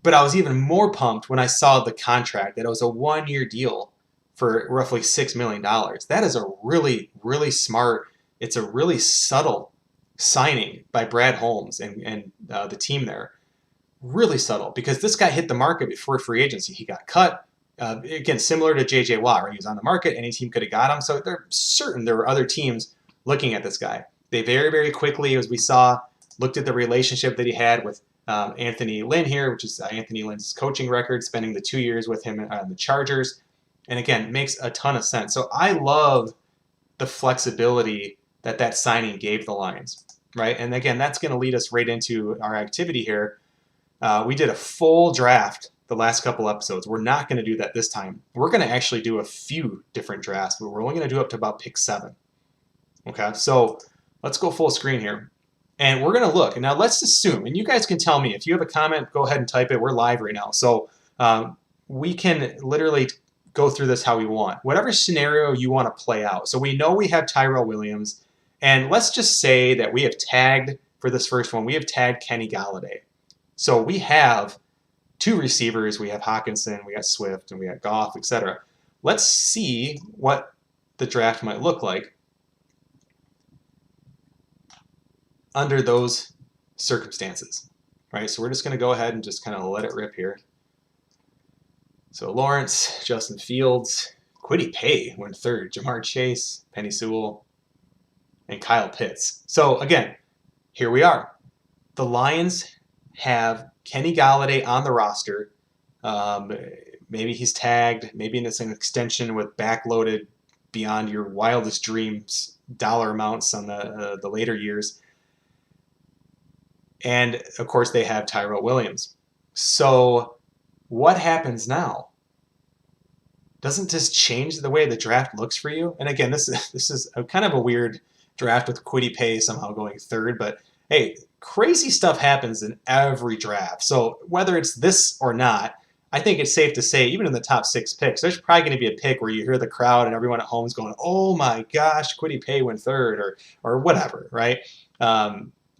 but I was even more pumped when I saw the contract, that it was a 1 year deal for roughly $6 million. That is a really, really smart, it's a really subtle signing by Brad Holmes and the team there. Really subtle, because this guy hit the market before free agency. He got cut. Again, similar to J.J. Watt, right? He was on the market. Any team could have got him. So they're certain there were other teams looking at this guy. They very, very quickly, as we saw, looked at the relationship that he had with Anthony Lynn here, which is Anthony Lynn's coaching record, spending the 2 years with him on the Chargers. And again, makes a ton of sense. So I love the flexibility that signing gave the Lions, right? And again, that's going to lead us right into our activity here. We did a full draft the last couple episodes. We're not going to do that this time. We're going to actually do a few different drafts, but we're only going to do up to about pick 7. Okay, so let's go full screen here. And we're going to look. And now let's assume, and you guys can tell me, if you have a comment, go ahead and type it. We're live right now. So we can literally go through this how we want. Whatever scenario you want to play out. So we know we have Tyrell Williams. And let's just say that we have tagged, for this first one, we have tagged Kenny Golladay. So we have 2 receivers. We have Hawkinson, we got Swift, and we got Goff, etc. Let's see what the draft might look like under those circumstances, right? So we're just going to go ahead and just kind of let it rip here. So Lawrence, Justin Fields, Kwity Paye went 3rd, Jamar Chase, Penny Sewell, and Kyle Pitts. So again, here we are. The Lions have Kenny Golladay on the roster. Maybe he's tagged. Maybe it's an extension with backloaded beyond your wildest dreams dollar amounts on the later years. And, of course, they have Tyrell Williams. So what happens now? Doesn't this change the way the draft looks for you? And, again, this is a kind of a weird draft with Kwity Paye somehow going 3rd. But, hey, crazy stuff happens in every draft. So whether it's this or not, I think it's safe to say, even in the top 6 picks, there's probably going to be a pick where you hear the crowd and everyone at home is going, oh, my gosh, Kwity Paye went 3rd or whatever, right?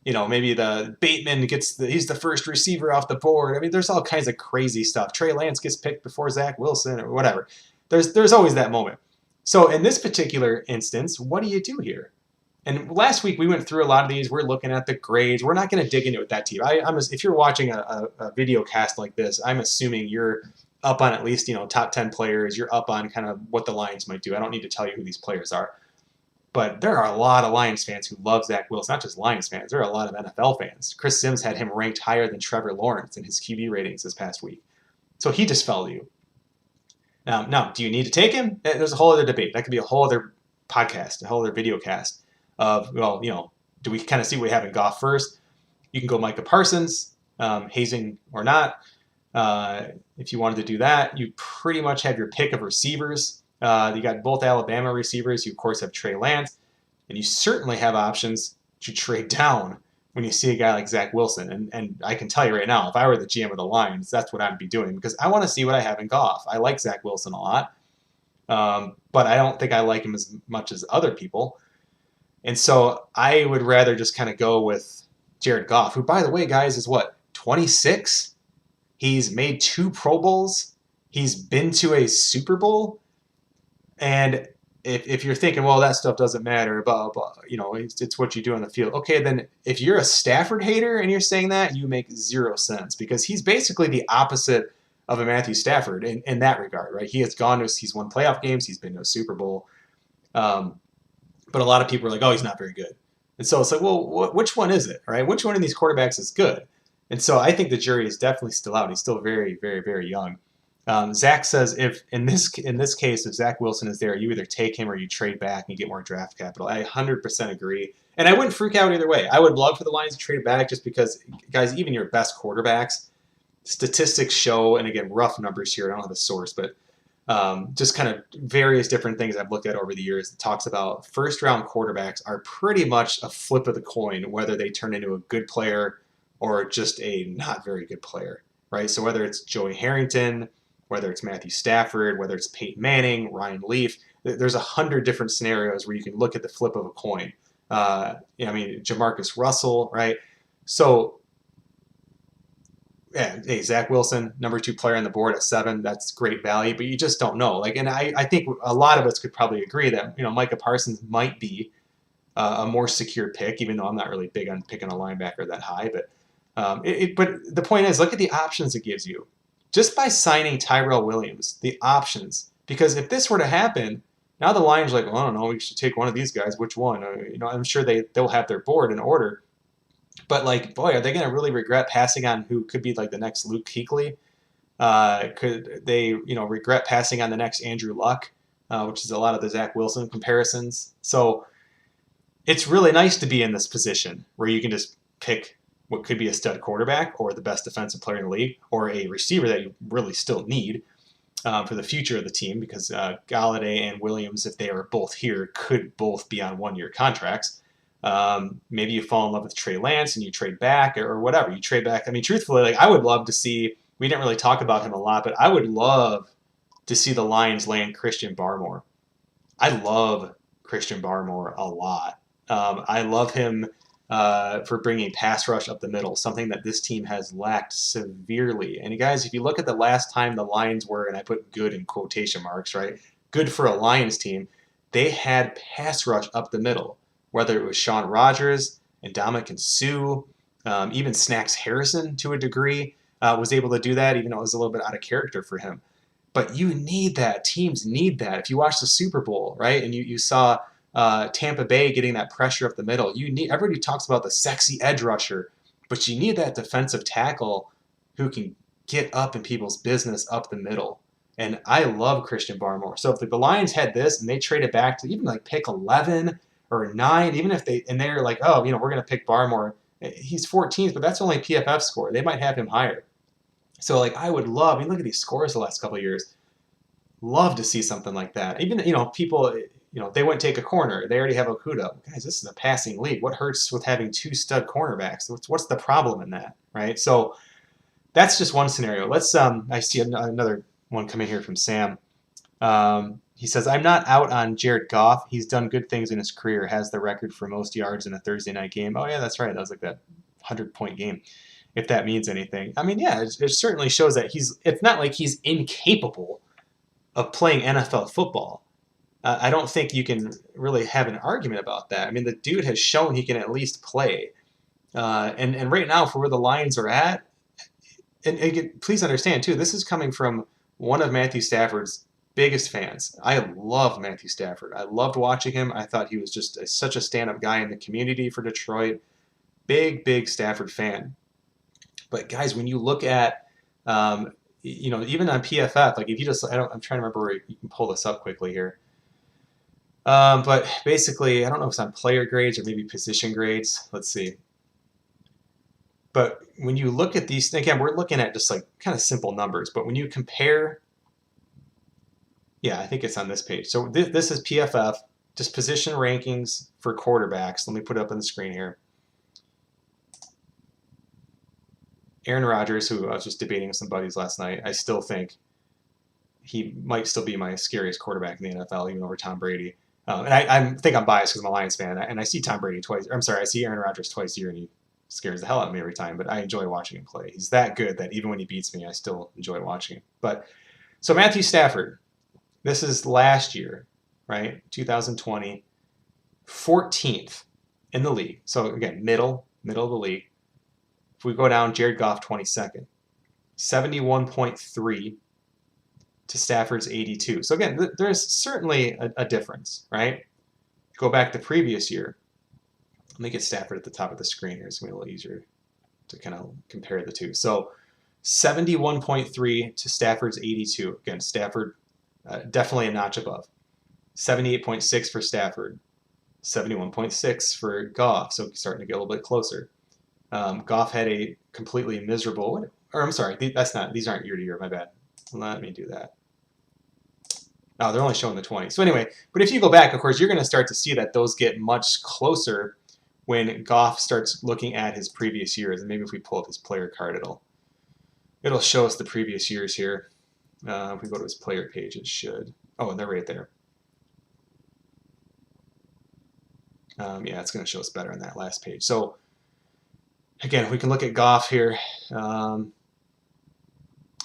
Maybe the Bateman he's the first receiver off the board. I mean, there's all kinds of crazy stuff. Trey Lance gets picked before Zach Wilson or whatever. There's always that moment. So in this particular instance, what do you do here? And last week we went through a lot of these. We're looking at the grades. We're not going to dig into it that deep. If you're watching a video cast like this, I'm assuming you're up on at least top 10 players. You're up on kind of what the Lions might do. I don't need to tell you who these players are. But there are a lot of Lions fans who love Zach Wilson, not just Lions fans. There are a lot of NFL fans. Chris Sims had him ranked higher than Trevor Lawrence in his QB ratings this past week. So he just fell to you. Now, do you need to take him? There's a whole other debate. That could be a whole other podcast, a whole other video cast of, do we kind of see what we have in Goff first? You can go Micah Parsons, hazing or not. If you wanted to do that, you pretty much have your pick of receivers. You got both Alabama receivers. You, of course, have Trey Lance. And you certainly have options to trade down when you see a guy like Zach Wilson. And I can tell you right now, if I were the GM of the Lions, that's what I'd be doing because I want to see what I have in Goff. I like Zach Wilson a lot, but I don't think I like him as much as other people. And so I would rather just kind of go with Jared Goff, who, by the way, guys, is what, 26? He's made 2 Pro Bowls. He's been to a Super Bowl. And if you're thinking, well, that stuff doesn't matter, blah, blah, it's what you do on the field. Okay, then if you're a Stafford hater and you're saying that, you make 0 sense because he's basically the opposite of a Matthew Stafford in that regard, right? He's won playoff games, he's been to a Super Bowl. But a lot of people are like, oh, he's not very good. And so it's like, well, which one is it, right? Which one of these quarterbacks is good? And so I think the jury is definitely still out. He's still very, very, very young. Zach says if in this case, if Zach Wilson is there, you either take him or you trade back and get more draft capital. I 100% agree. And I wouldn't freak out either way. I would love for the Lions to trade back just because, guys, even your best quarterbacks, statistics show, and again, rough numbers here, I don't have a source, but just kind of various different things I've looked at over the years that talks about first-round quarterbacks are pretty much a flip of the coin, whether they turn into a good player or just a not very good player, right? So whether it's Joey Harrington, whether it's Matthew Stafford, whether it's Peyton Manning, Ryan Leaf, there's 100 different scenarios where you can look at the flip of a coin. Jamarcus Russell, right? So, yeah, hey, Zach Wilson, number 2 player on the board at 7, that's great value, but you just don't know. And I think a lot of us could probably agree that, Micah Parsons might be a more secure pick, even though I'm not really big on picking a linebacker that high. But but the point is, look at the options it gives you. Just by signing Tyrell Williams, the options. Because if this were to happen, now the Lions are like, well, I don't know, we should take one of these guys. Which one? I'm sure they'll have their board in order. But like, boy, are they going to really regret passing on who could be like the next Luke Kuechly? Could they, regret passing on the next Andrew Luck, which is a lot of the Zach Wilson comparisons. So it's really nice to be in this position where you can just pick what could be a stud quarterback or the best defensive player in the league or a receiver that you really still need for the future of the team, because Golladay and Williams, if they are both here, could both be on one-year contracts. Maybe you fall in love with Trey Lance and you trade back or whatever. You trade back. I mean, truthfully, like I would love to see, we didn't really talk about him a lot, but I would love to see the Lions land Christian Barmore. I love Christian Barmore a lot. I love him for bringing pass rush up the middle, something that this team has lacked severely. And you guys, if you look at the last time the Lions were, and I put good in quotation marks, right? Good for a Lions team, they had pass rush up the middle, whether it was Sean Rogers and Ndamukong Suh, even Snacks Harrison to a degree was able to do that, even though it was a little bit out of character for him. But you need that. Teams need that. If you watch the Super Bowl, right, and you saw Tampa Bay getting that pressure up the middle, everybody talks about the sexy edge rusher, but you need that defensive tackle who can get up in people's business up the middle. And I love Christian Barmore. So if the Lions had this and they traded back to even like pick 11 or 9, even if they're like, oh, we're going to pick Barmore. He's 14th, but that's only PFF score. They might have him higher. So like I would love, look at these scores the last couple of years. Love to see something like that. Even, people, they wouldn't take a corner. They already have Okudah. Guys, this is a passing league. What hurts with having 2 stud cornerbacks? What's the problem in that, right? So that's just one scenario. Let's, I see another one coming here from Sam. He says, I'm not out on Jared Goff. He's done good things in his career, has the record for most yards in a Thursday night game. Oh, yeah, that's right. That was like that 100-point game, if that means anything. I mean, yeah, it certainly shows that it's not like he's incapable of playing NFL football. I don't think you can really have an argument about that. I mean, the dude has shown he can at least play. And right now, for where the Lions are at, and please understand, too, this is coming from one of Matthew Stafford's biggest fans. I love Matthew Stafford. I loved watching him. I thought he was just such a stand-up guy in the community for Detroit. Big Stafford fan. But guys, when you look at, even on PFF, like if you just, I'm trying to remember where you can pull this up quickly here. But basically, I don't know if it's on player grades or maybe position grades. Let's see. But when you look at these, again, we're looking at just like kind of simple numbers. But when you compare, yeah, I think it's on this page. So this is PFF, just position rankings for quarterbacks. Let me put it up on the screen here. Aaron Rodgers, who I was just debating with some buddies last night, I still think he might still be my scariest quarterback in the NFL, even over Tom Brady. And I think I'm biased because I'm a Lions fan, and I see Tom Brady twice. I'm sorry, I see Aaron Rodgers twice a year, and he scares the hell out of me every time. But I enjoy watching him play. He's that good that even when he beats me, I still enjoy watching him. But so Matthew Stafford, this is last year, right? 2020, 14th in the league. So again, middle of the league. If we go down, Jared Goff 22nd, 71.3 to Stafford's 82. So again, there's certainly a difference, right? Go back to previous year. Let me get Stafford at the top of the screen here. It's going to be a little easier to kind of compare the two. So 71.3 to Stafford's 82. Again, Stafford definitely a notch above. 78.6 for Stafford. 71.6 for Goff. So starting to get a little bit closer. Goff had a completely miserable, or I'm sorry, these aren't year to year, my bad. Let me do that. Oh, they're only showing the 20. So anyway, but if you go back, of course, you're going to start to see that those get much closer when Goff starts looking at his previous years. And maybe if we pull up his player card, it'll show us the previous years here. If we go to his player page, it should. Oh, and they're right there. Yeah, it's going to show us better on that last page. So again, we can look at Goff here.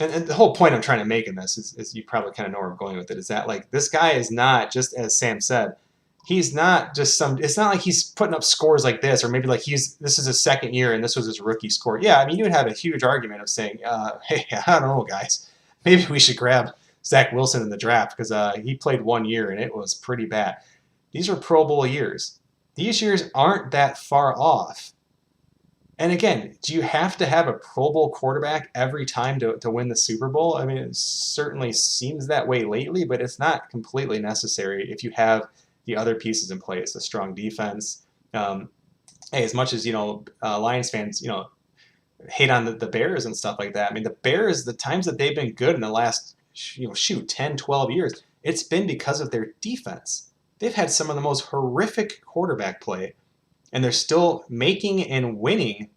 And the whole point I'm trying to make in this is you probably kind of know where I'm going with it, is that like this guy is not, just as Sam said, he's not just it's not like he's putting up scores like this, or maybe like this is his second year and this was his rookie score. Yeah, I mean, you would have a huge argument of saying, hey, I don't know, guys, maybe we should grab Zach Wilson in the draft because he played 1 year and it was pretty bad. These are Pro Bowl years. These years aren't that far off. And again, do you have to have a Pro Bowl quarterback every time to win the Super Bowl? I mean, it certainly seems that way lately, but it's not completely necessary if you have the other pieces in place, a strong defense. Hey, as much as, Lions fans, hate on the Bears and stuff like that. I mean, the Bears, the times that they've been good in the last, 10, 12 years, it's been because of their defense. They've had some of the most horrific quarterback play, and they're still making and winning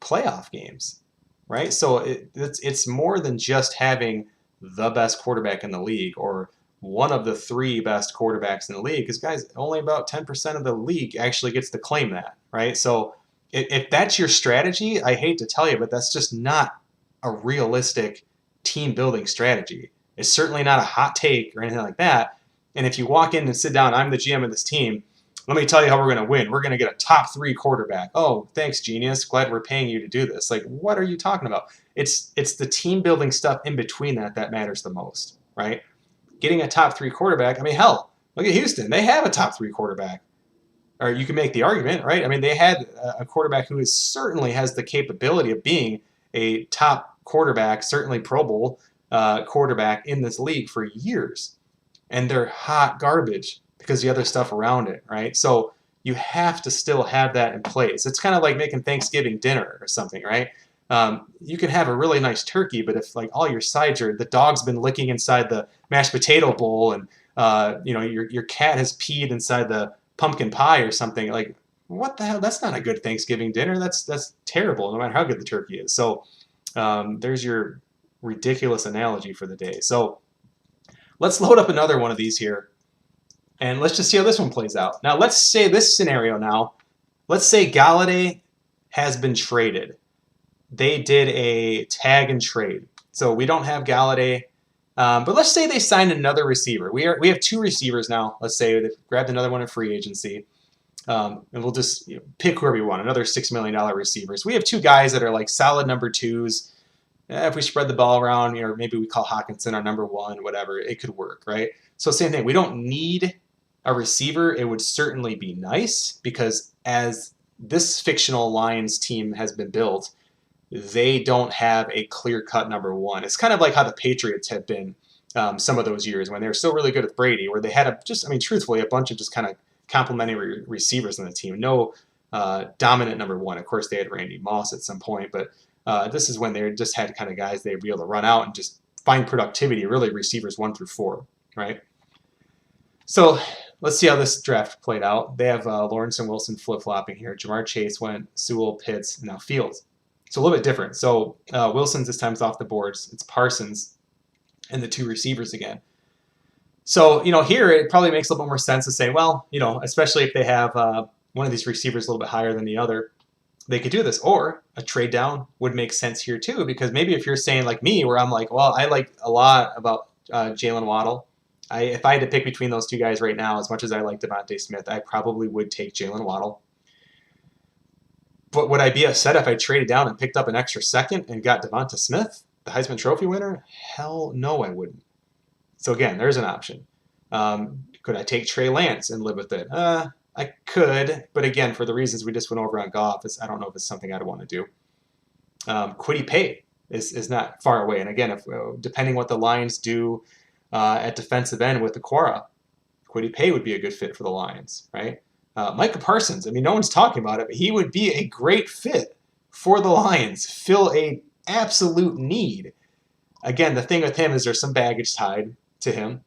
playoff games, right? So it's more than just having the best quarterback in the league or one of the three best quarterbacks in the league, because guys, only about 10% of the league actually gets to claim that, right? So if that's your strategy, I hate to tell you, but that's just not a realistic team building strategy. It's certainly not a hot take or anything like that. And if you walk in and sit down, I'm the GM of this team, let me tell you how we're going to win. We're going to get a top 3 quarterback. Oh, thanks, genius. Glad we're paying you to do this. Like, what are you talking about? It's the team building stuff in between that matters the most, right? Getting a top 3 quarterback. I mean, hell, look at Houston. They have a top 3 quarterback. Or you can make the argument, right? I mean, they had a quarterback who certainly has the capability of being a top quarterback, certainly Pro Bowl quarterback in this league for years. And they're hot garbage because the other stuff around it, right? So you have to still have that in place. It's kind of like making Thanksgiving dinner or something, right? You can have a really nice turkey, but if like all your sides the dog's been licking inside the mashed potato bowl, and your cat has peed inside the pumpkin pie or something, like what the hell? That's not a good Thanksgiving dinner. That's terrible, no matter how good the turkey is. So there's your ridiculous analogy for the day. So let's load up another one of these here, and let's just see how this one plays out. Now, let's say this scenario now. Let's say Golladay has been traded. They did a tag and trade. So we don't have Golladay, but let's say they signed another receiver. We have 2 receivers now. Let's say they've grabbed another one in free agency. And we'll just pick whoever you want, another $6 million receivers. We have 2 guys that are like solid number 2s. If we spread the ball around, or maybe we call Hawkinson our number 1, whatever, it could work, right? So same thing. We don't need a receiver. It would certainly be nice because as this fictional Lions team has been built, they don't have a clear-cut number 1. It's kind of like how the Patriots have been some of those years when they were still really good with Brady, where they had truthfully, a bunch of just kind of complementary receivers on the team. No dominant number 1. Of course, they had Randy Moss at some point, but this is when they just had kind of guys they'd be able to run out and just find productivity, really receivers 1 through 4, right? So let's see how this draft played out. They have Lawrence and Wilson flip-flopping here. Jamar Chase went, Sewell, Pitts, and now Fields. It's a little bit different. So Wilson's this time's off the boards. It's Parsons and the 2 receivers again. So, here it probably makes a little bit more sense to say, well, especially if they have one of these receivers a little bit higher than the other, they could do this. Or a trade down would make sense here too, because maybe if you're saying like me, where I'm like, well, I like a lot about Jalen Waddle. If I had to pick between those 2 guys right now, as much as I like Devontae Smith, I probably would take Jalen Waddle. But would I be upset if I traded down and picked up an extra second and got Devonta Smith, the Heisman Trophy winner? Hell no, I wouldn't. So again, there's an option. Could I take Trey Lance and live with it? I could, but again, for the reasons we just went over on Goff, I don't know if it's something I'd want to do. Kwity Paye is not far away. And again, if depending what the Lions do at defensive end with Aquara, Kwity Paye would be a good fit for the Lions, right? Micah Parsons, no one's talking about it, but he would be a great fit for the Lions, fill a absolute need. Again, the thing with him is there's some baggage tied to him.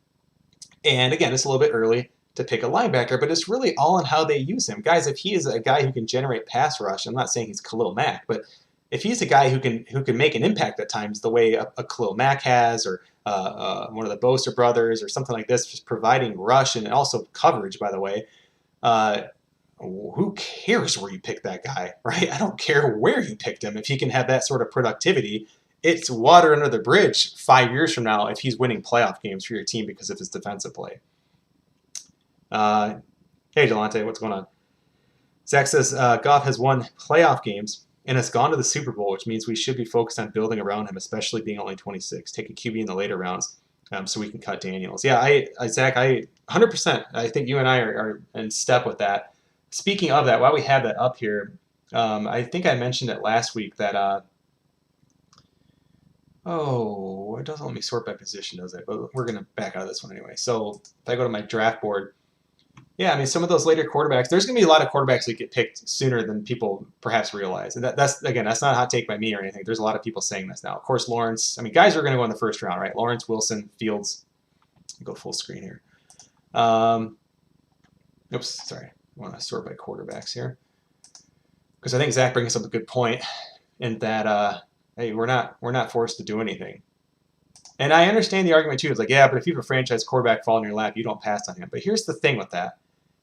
And again, it's a little bit early to pick a linebacker, but it's really all in how they use him. Guys, if he is a guy who can generate pass rush, I'm not saying he's Khalil Mack, but if he's a guy who can make an impact at times the way a Khalil Mack has, or one of the Bosa brothers or something like this, just providing rush and also coverage, by the way, who cares where you pick that guy, right? I don't care where you picked him. If he can have that sort of productivity, it's water under the bridge 5 years from now if he's winning playoff games for your team because of his defensive play. Hey, Delonte, what's going on? Zach says, Goff has won playoff games and has gone to the Super Bowl, which means we should be focused on building around him, especially being only 26. Take a QB in the later rounds so we can cut Daniels. Yeah, Zach, 100%. I think you and I are in step with that. Speaking of that, while we have that up here, I think I mentioned it last week that oh, it doesn't let me sort by position, does it? But we're gonna back out of this one anyway. So if I go to my draft board, yeah, I mean some of those later quarterbacks, there's gonna be a lot of quarterbacks that get picked sooner than people perhaps realize. And that's again, that's not a hot take by me or anything. There's a lot of people saying this now. Of course, Lawrence. I mean, guys are gonna go in the first round, right? Lawrence, Wilson, Fields. Go full screen here. Oops, sorry. I want to sort by quarterbacks here because I think Zach brings up a good point in that hey, we're not forced to do anything. And I understand the argument too. It's like, yeah, but if you have a franchise quarterback fall in your lap, you don't pass on him. But here's the thing with that.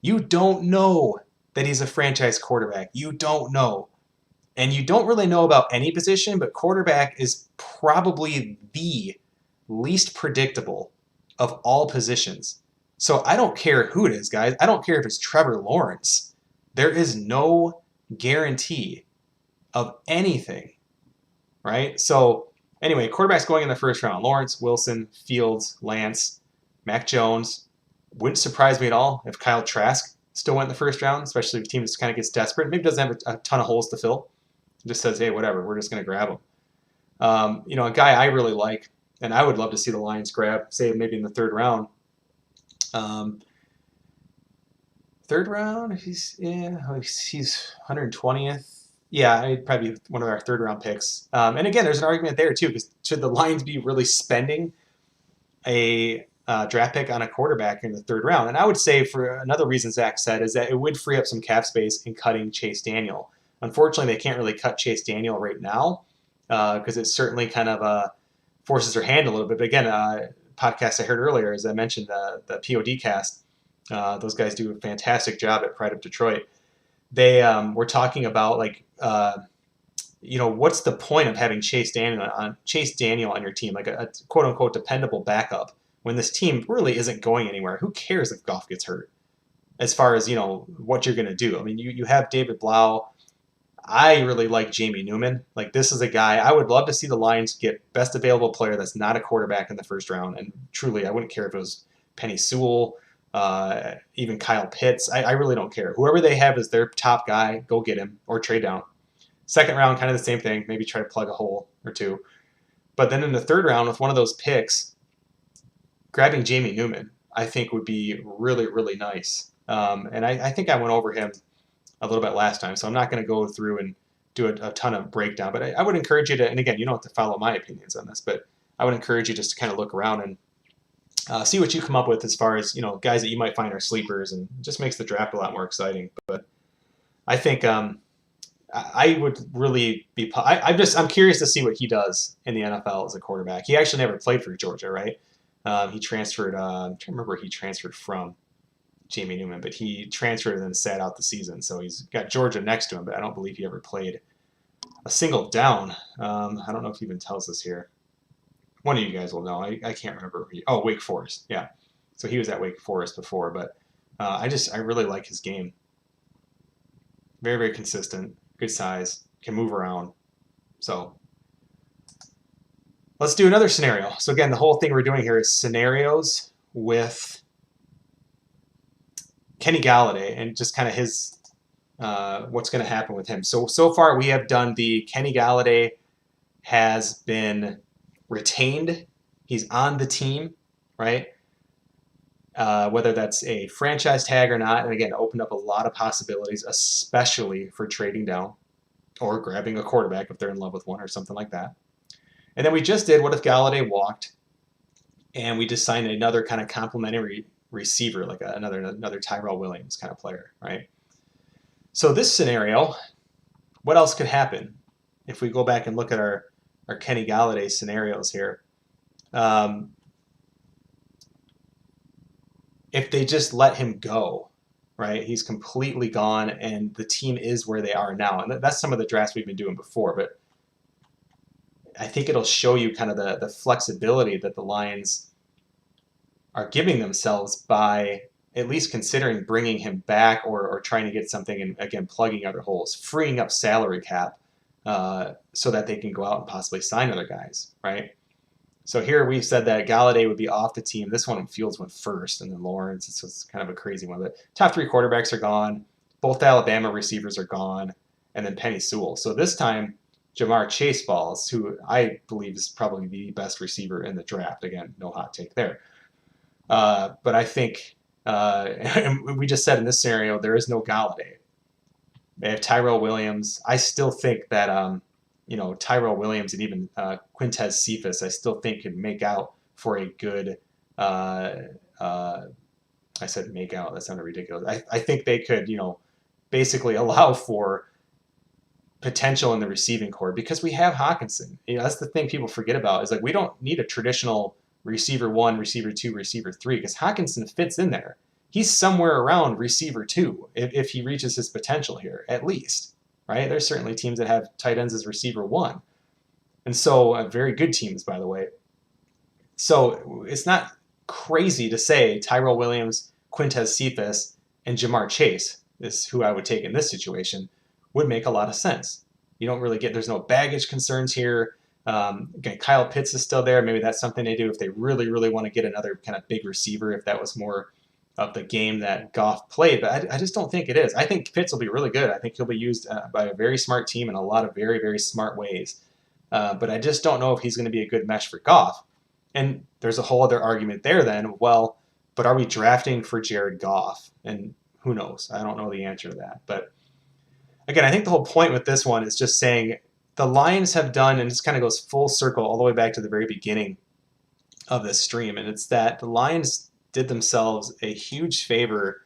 You don't know that he's a franchise quarterback. You don't know. And you don't really know about any position, but quarterback is probably the least predictable of all positions. So I don't care who it is, guys. I don't care if it's Trevor Lawrence. There is no guarantee of anything, right? So anyway, quarterbacks going in the first round. Lawrence, Wilson, Fields, Lance, Mac Jones. Wouldn't surprise me at all if Kyle Trask still went in the first round, especially if a team just kind of gets desperate. Maybe doesn't have a ton of holes to fill. Just says, hey, whatever, we're just going to grab him. A guy I really like, and I would love to see the Lions grab, say maybe in the third round. Third round, he's 120th. Yeah, he'd probably be one of our third round picks. And again, there's an argument there too, because should the Lions be really spending a draft pick on a quarterback in the third round? And I would say for another reason Zach said is that it would free up some cap space in cutting Chase Daniel. Unfortunately, they can't really cut Chase Daniel right now because it certainly kind of forces their hand a little bit. But again, podcast I heard earlier, as I mentioned, the POD cast, those guys do a fantastic job at Pride of Detroit. They were talking about what's the point of having Chase Daniel on your team, like a quote unquote dependable backup, when this team really isn't going anywhere? Who cares if Goff gets hurt? As far as what you're going to do, I mean, you have David Blau. I really like Jamie Newman. Like, this is a guy I would love to see the Lions get best available player that's not a quarterback in the first round. And truly, I wouldn't care if it was Penny Sewell, even Kyle Pitts. I really don't care. Whoever they have as their top guy, go get him or trade down. Second round, kind of the same thing. Maybe try to plug a hole or two. But then in the third round, with one of those picks, grabbing Jamie Newman, I think would be really, really nice. And I think I went over him a little bit last time, so I'm not going to go through and do a ton of breakdown, but I would encourage you to, and again, you don't have to follow my opinions on this, but I would encourage you just to kind of look around and see what you come up with as far as, guys that you might find are sleepers, and it just makes the draft a lot more exciting. But I think I would really be, I'm curious to see what he does in the NFL as a quarterback. He actually never played for Georgia, right? He transferred, I'm trying to remember where he transferred from. Jamie Newman, but he transferred and then sat out the season. So he's got Georgia next to him, but I don't believe he ever played a single down. I don't know if he even tells us here. One of you guys will know. I can't remember. Wake Forest. Yeah. So he was at Wake Forest before, but I really like his game. Very, very consistent, good size, can move around. So let's do another scenario. So again, the whole thing we're doing here is scenarios with Kenny Golladay and just kind of his what's going to happen with him. So far we have done the Kenny Golladay has been retained. He's on the team, right? Whether that's a franchise tag or not. And again, opened up a lot of possibilities, especially for trading down or grabbing a quarterback if they're in love with one or something like that. And then we just did what if Golladay walked, and we just signed another kind of complimentary receiver, like another Tyrell Williams kind of player, right? So this scenario, what else could happen if we go back and look at our Kenny Golladay scenarios here? If they just let him go, right? He's completely gone, and the team is where they are now. And that's some of the drafts we've been doing before, but I think it'll show you kind of the flexibility that the Lions are giving themselves by at least considering bringing him back or trying to get something and, again, plugging other holes, freeing up salary cap so that they can go out and possibly sign other guys, right? So here we said that Golladay would be off the team. This one, Fields went first, and then Lawrence. It's kind of a crazy one. But top three quarterbacks are gone. Both Alabama receivers are gone. and then Penny Sewell. So this time, Jamar Chase falls, who I believe is probably the best receiver in the draft. Again, no hot take there. But I think, and we just said in this scenario, there is no Golladay. They have Tyrell Williams. I still think that, Tyrell Williams and even Quintez Cephas, I still think can make out for a good, I said make out, that sounded ridiculous. I think they could, basically allow for potential in the receiving core because we have Hawkinson. That's the thing people forget about is like we don't need a traditional receiver 1, receiver 2, receiver 3 because Hawkinson fits in there. He's somewhere around receiver 2 if he reaches his potential here, at least, right? There's certainly teams that have tight ends as receiver 1. And so very good teams, by the way. So it's not crazy to say Tyrell Williams, Quintez Cephas, and Jamar Chase is who I would take in this situation. Would make a lot of sense. You don't really get, there's no baggage concerns here. Again, Kyle Pitts is still there. Maybe that's something they do if they really, really want to get another kind of big receiver, if that was more of the game that Goff played. But I just don't think it is. I think Pitts will be really good. I think he'll be used by a very smart team in a lot of very, very smart ways. But I just don't know if he's going to be a good mesh for Goff. And there's a whole other argument there then. Well, but are we drafting for Jared Goff? And who knows? I don't know the answer to that. But again, I think the whole point with this one is just saying the Lions have done, and this kind of goes full circle all the way back to the very beginning of this stream, and it's that the Lions did themselves a huge favor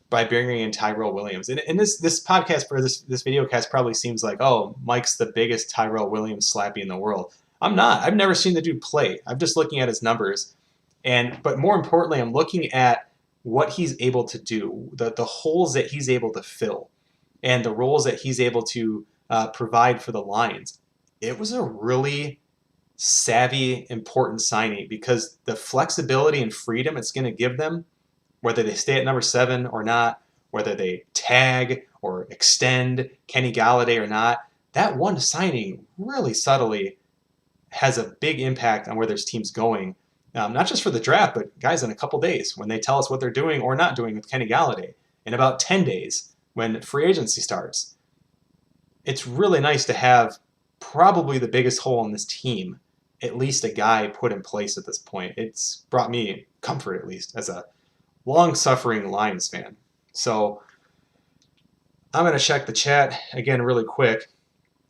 by bringing in Tyrell Williams. And this podcast, or this video cast probably seems like, oh, Mike's the biggest Tyrell Williams slappy in the world. I'm not. I've never seen the dude play. I'm just looking at his numbers. But more importantly, I'm looking at what he's able to do, the holes that he's able to fill, and the roles that he's able to provide for the Lions. It was a really savvy, important signing because the flexibility and freedom it's going to give them, whether they stay at number 7 or not, whether they tag or extend Kenny Golladay or not, that one signing really subtly has a big impact on where there's teams going, not just for the draft, but guys, in a couple days when they tell us what they're doing or not doing with Kenny Golladay, in about 10 days when free agency starts. It's really nice to have probably the biggest hole in this team, at least a guy put in place at this point. It's brought me comfort, at least, as a long-suffering Lions fan. So I'm going to check the chat again really quick.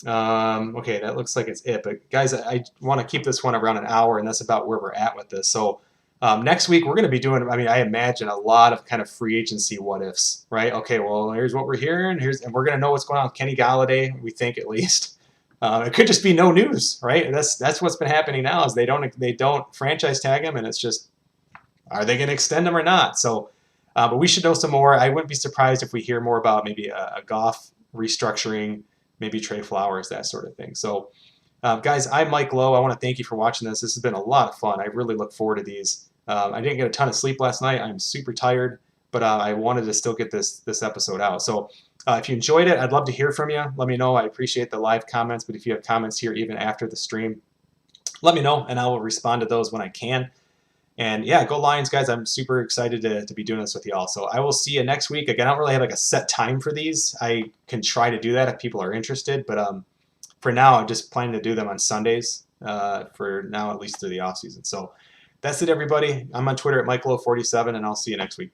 Okay, that looks like it's it. But guys, I want to keep this one around an hour, and that's about where we're at with this. So next week, we're going to be doing, I imagine a lot of kind of free agency what-ifs, right? Okay, well, here's what we're hearing. And we're going to know what's going on with Kenny Golladay, we think at least. It could just be no news, right? That's what's been happening now is they don't franchise tag him, and it's just, are they going to extend him or not? So, but we should know some more. I wouldn't be surprised if we hear more about maybe a Goff restructuring, maybe Trey Flowers, that sort of thing. So, guys, I'm Mike Lowe. I want to thank you for watching this. This has been a lot of fun. I really look forward to these. I didn't get a ton of sleep last night. I'm super tired, but I wanted to still get this episode out. So if you enjoyed it, I'd love to hear from you. Let me know. I appreciate the live comments, but if you have comments here even after the stream, let me know, and I will respond to those when I can. And yeah, go Lions, guys. I'm super excited to be doing this with y'all. So I will see you next week. Again, I don't really have like a set time for these. I can try to do that if people are interested, but for now, I'm just planning to do them on Sundays for now, at least through the off season. So that's it, everybody. I'm on Twitter at MikeLow47, and I'll see you next week.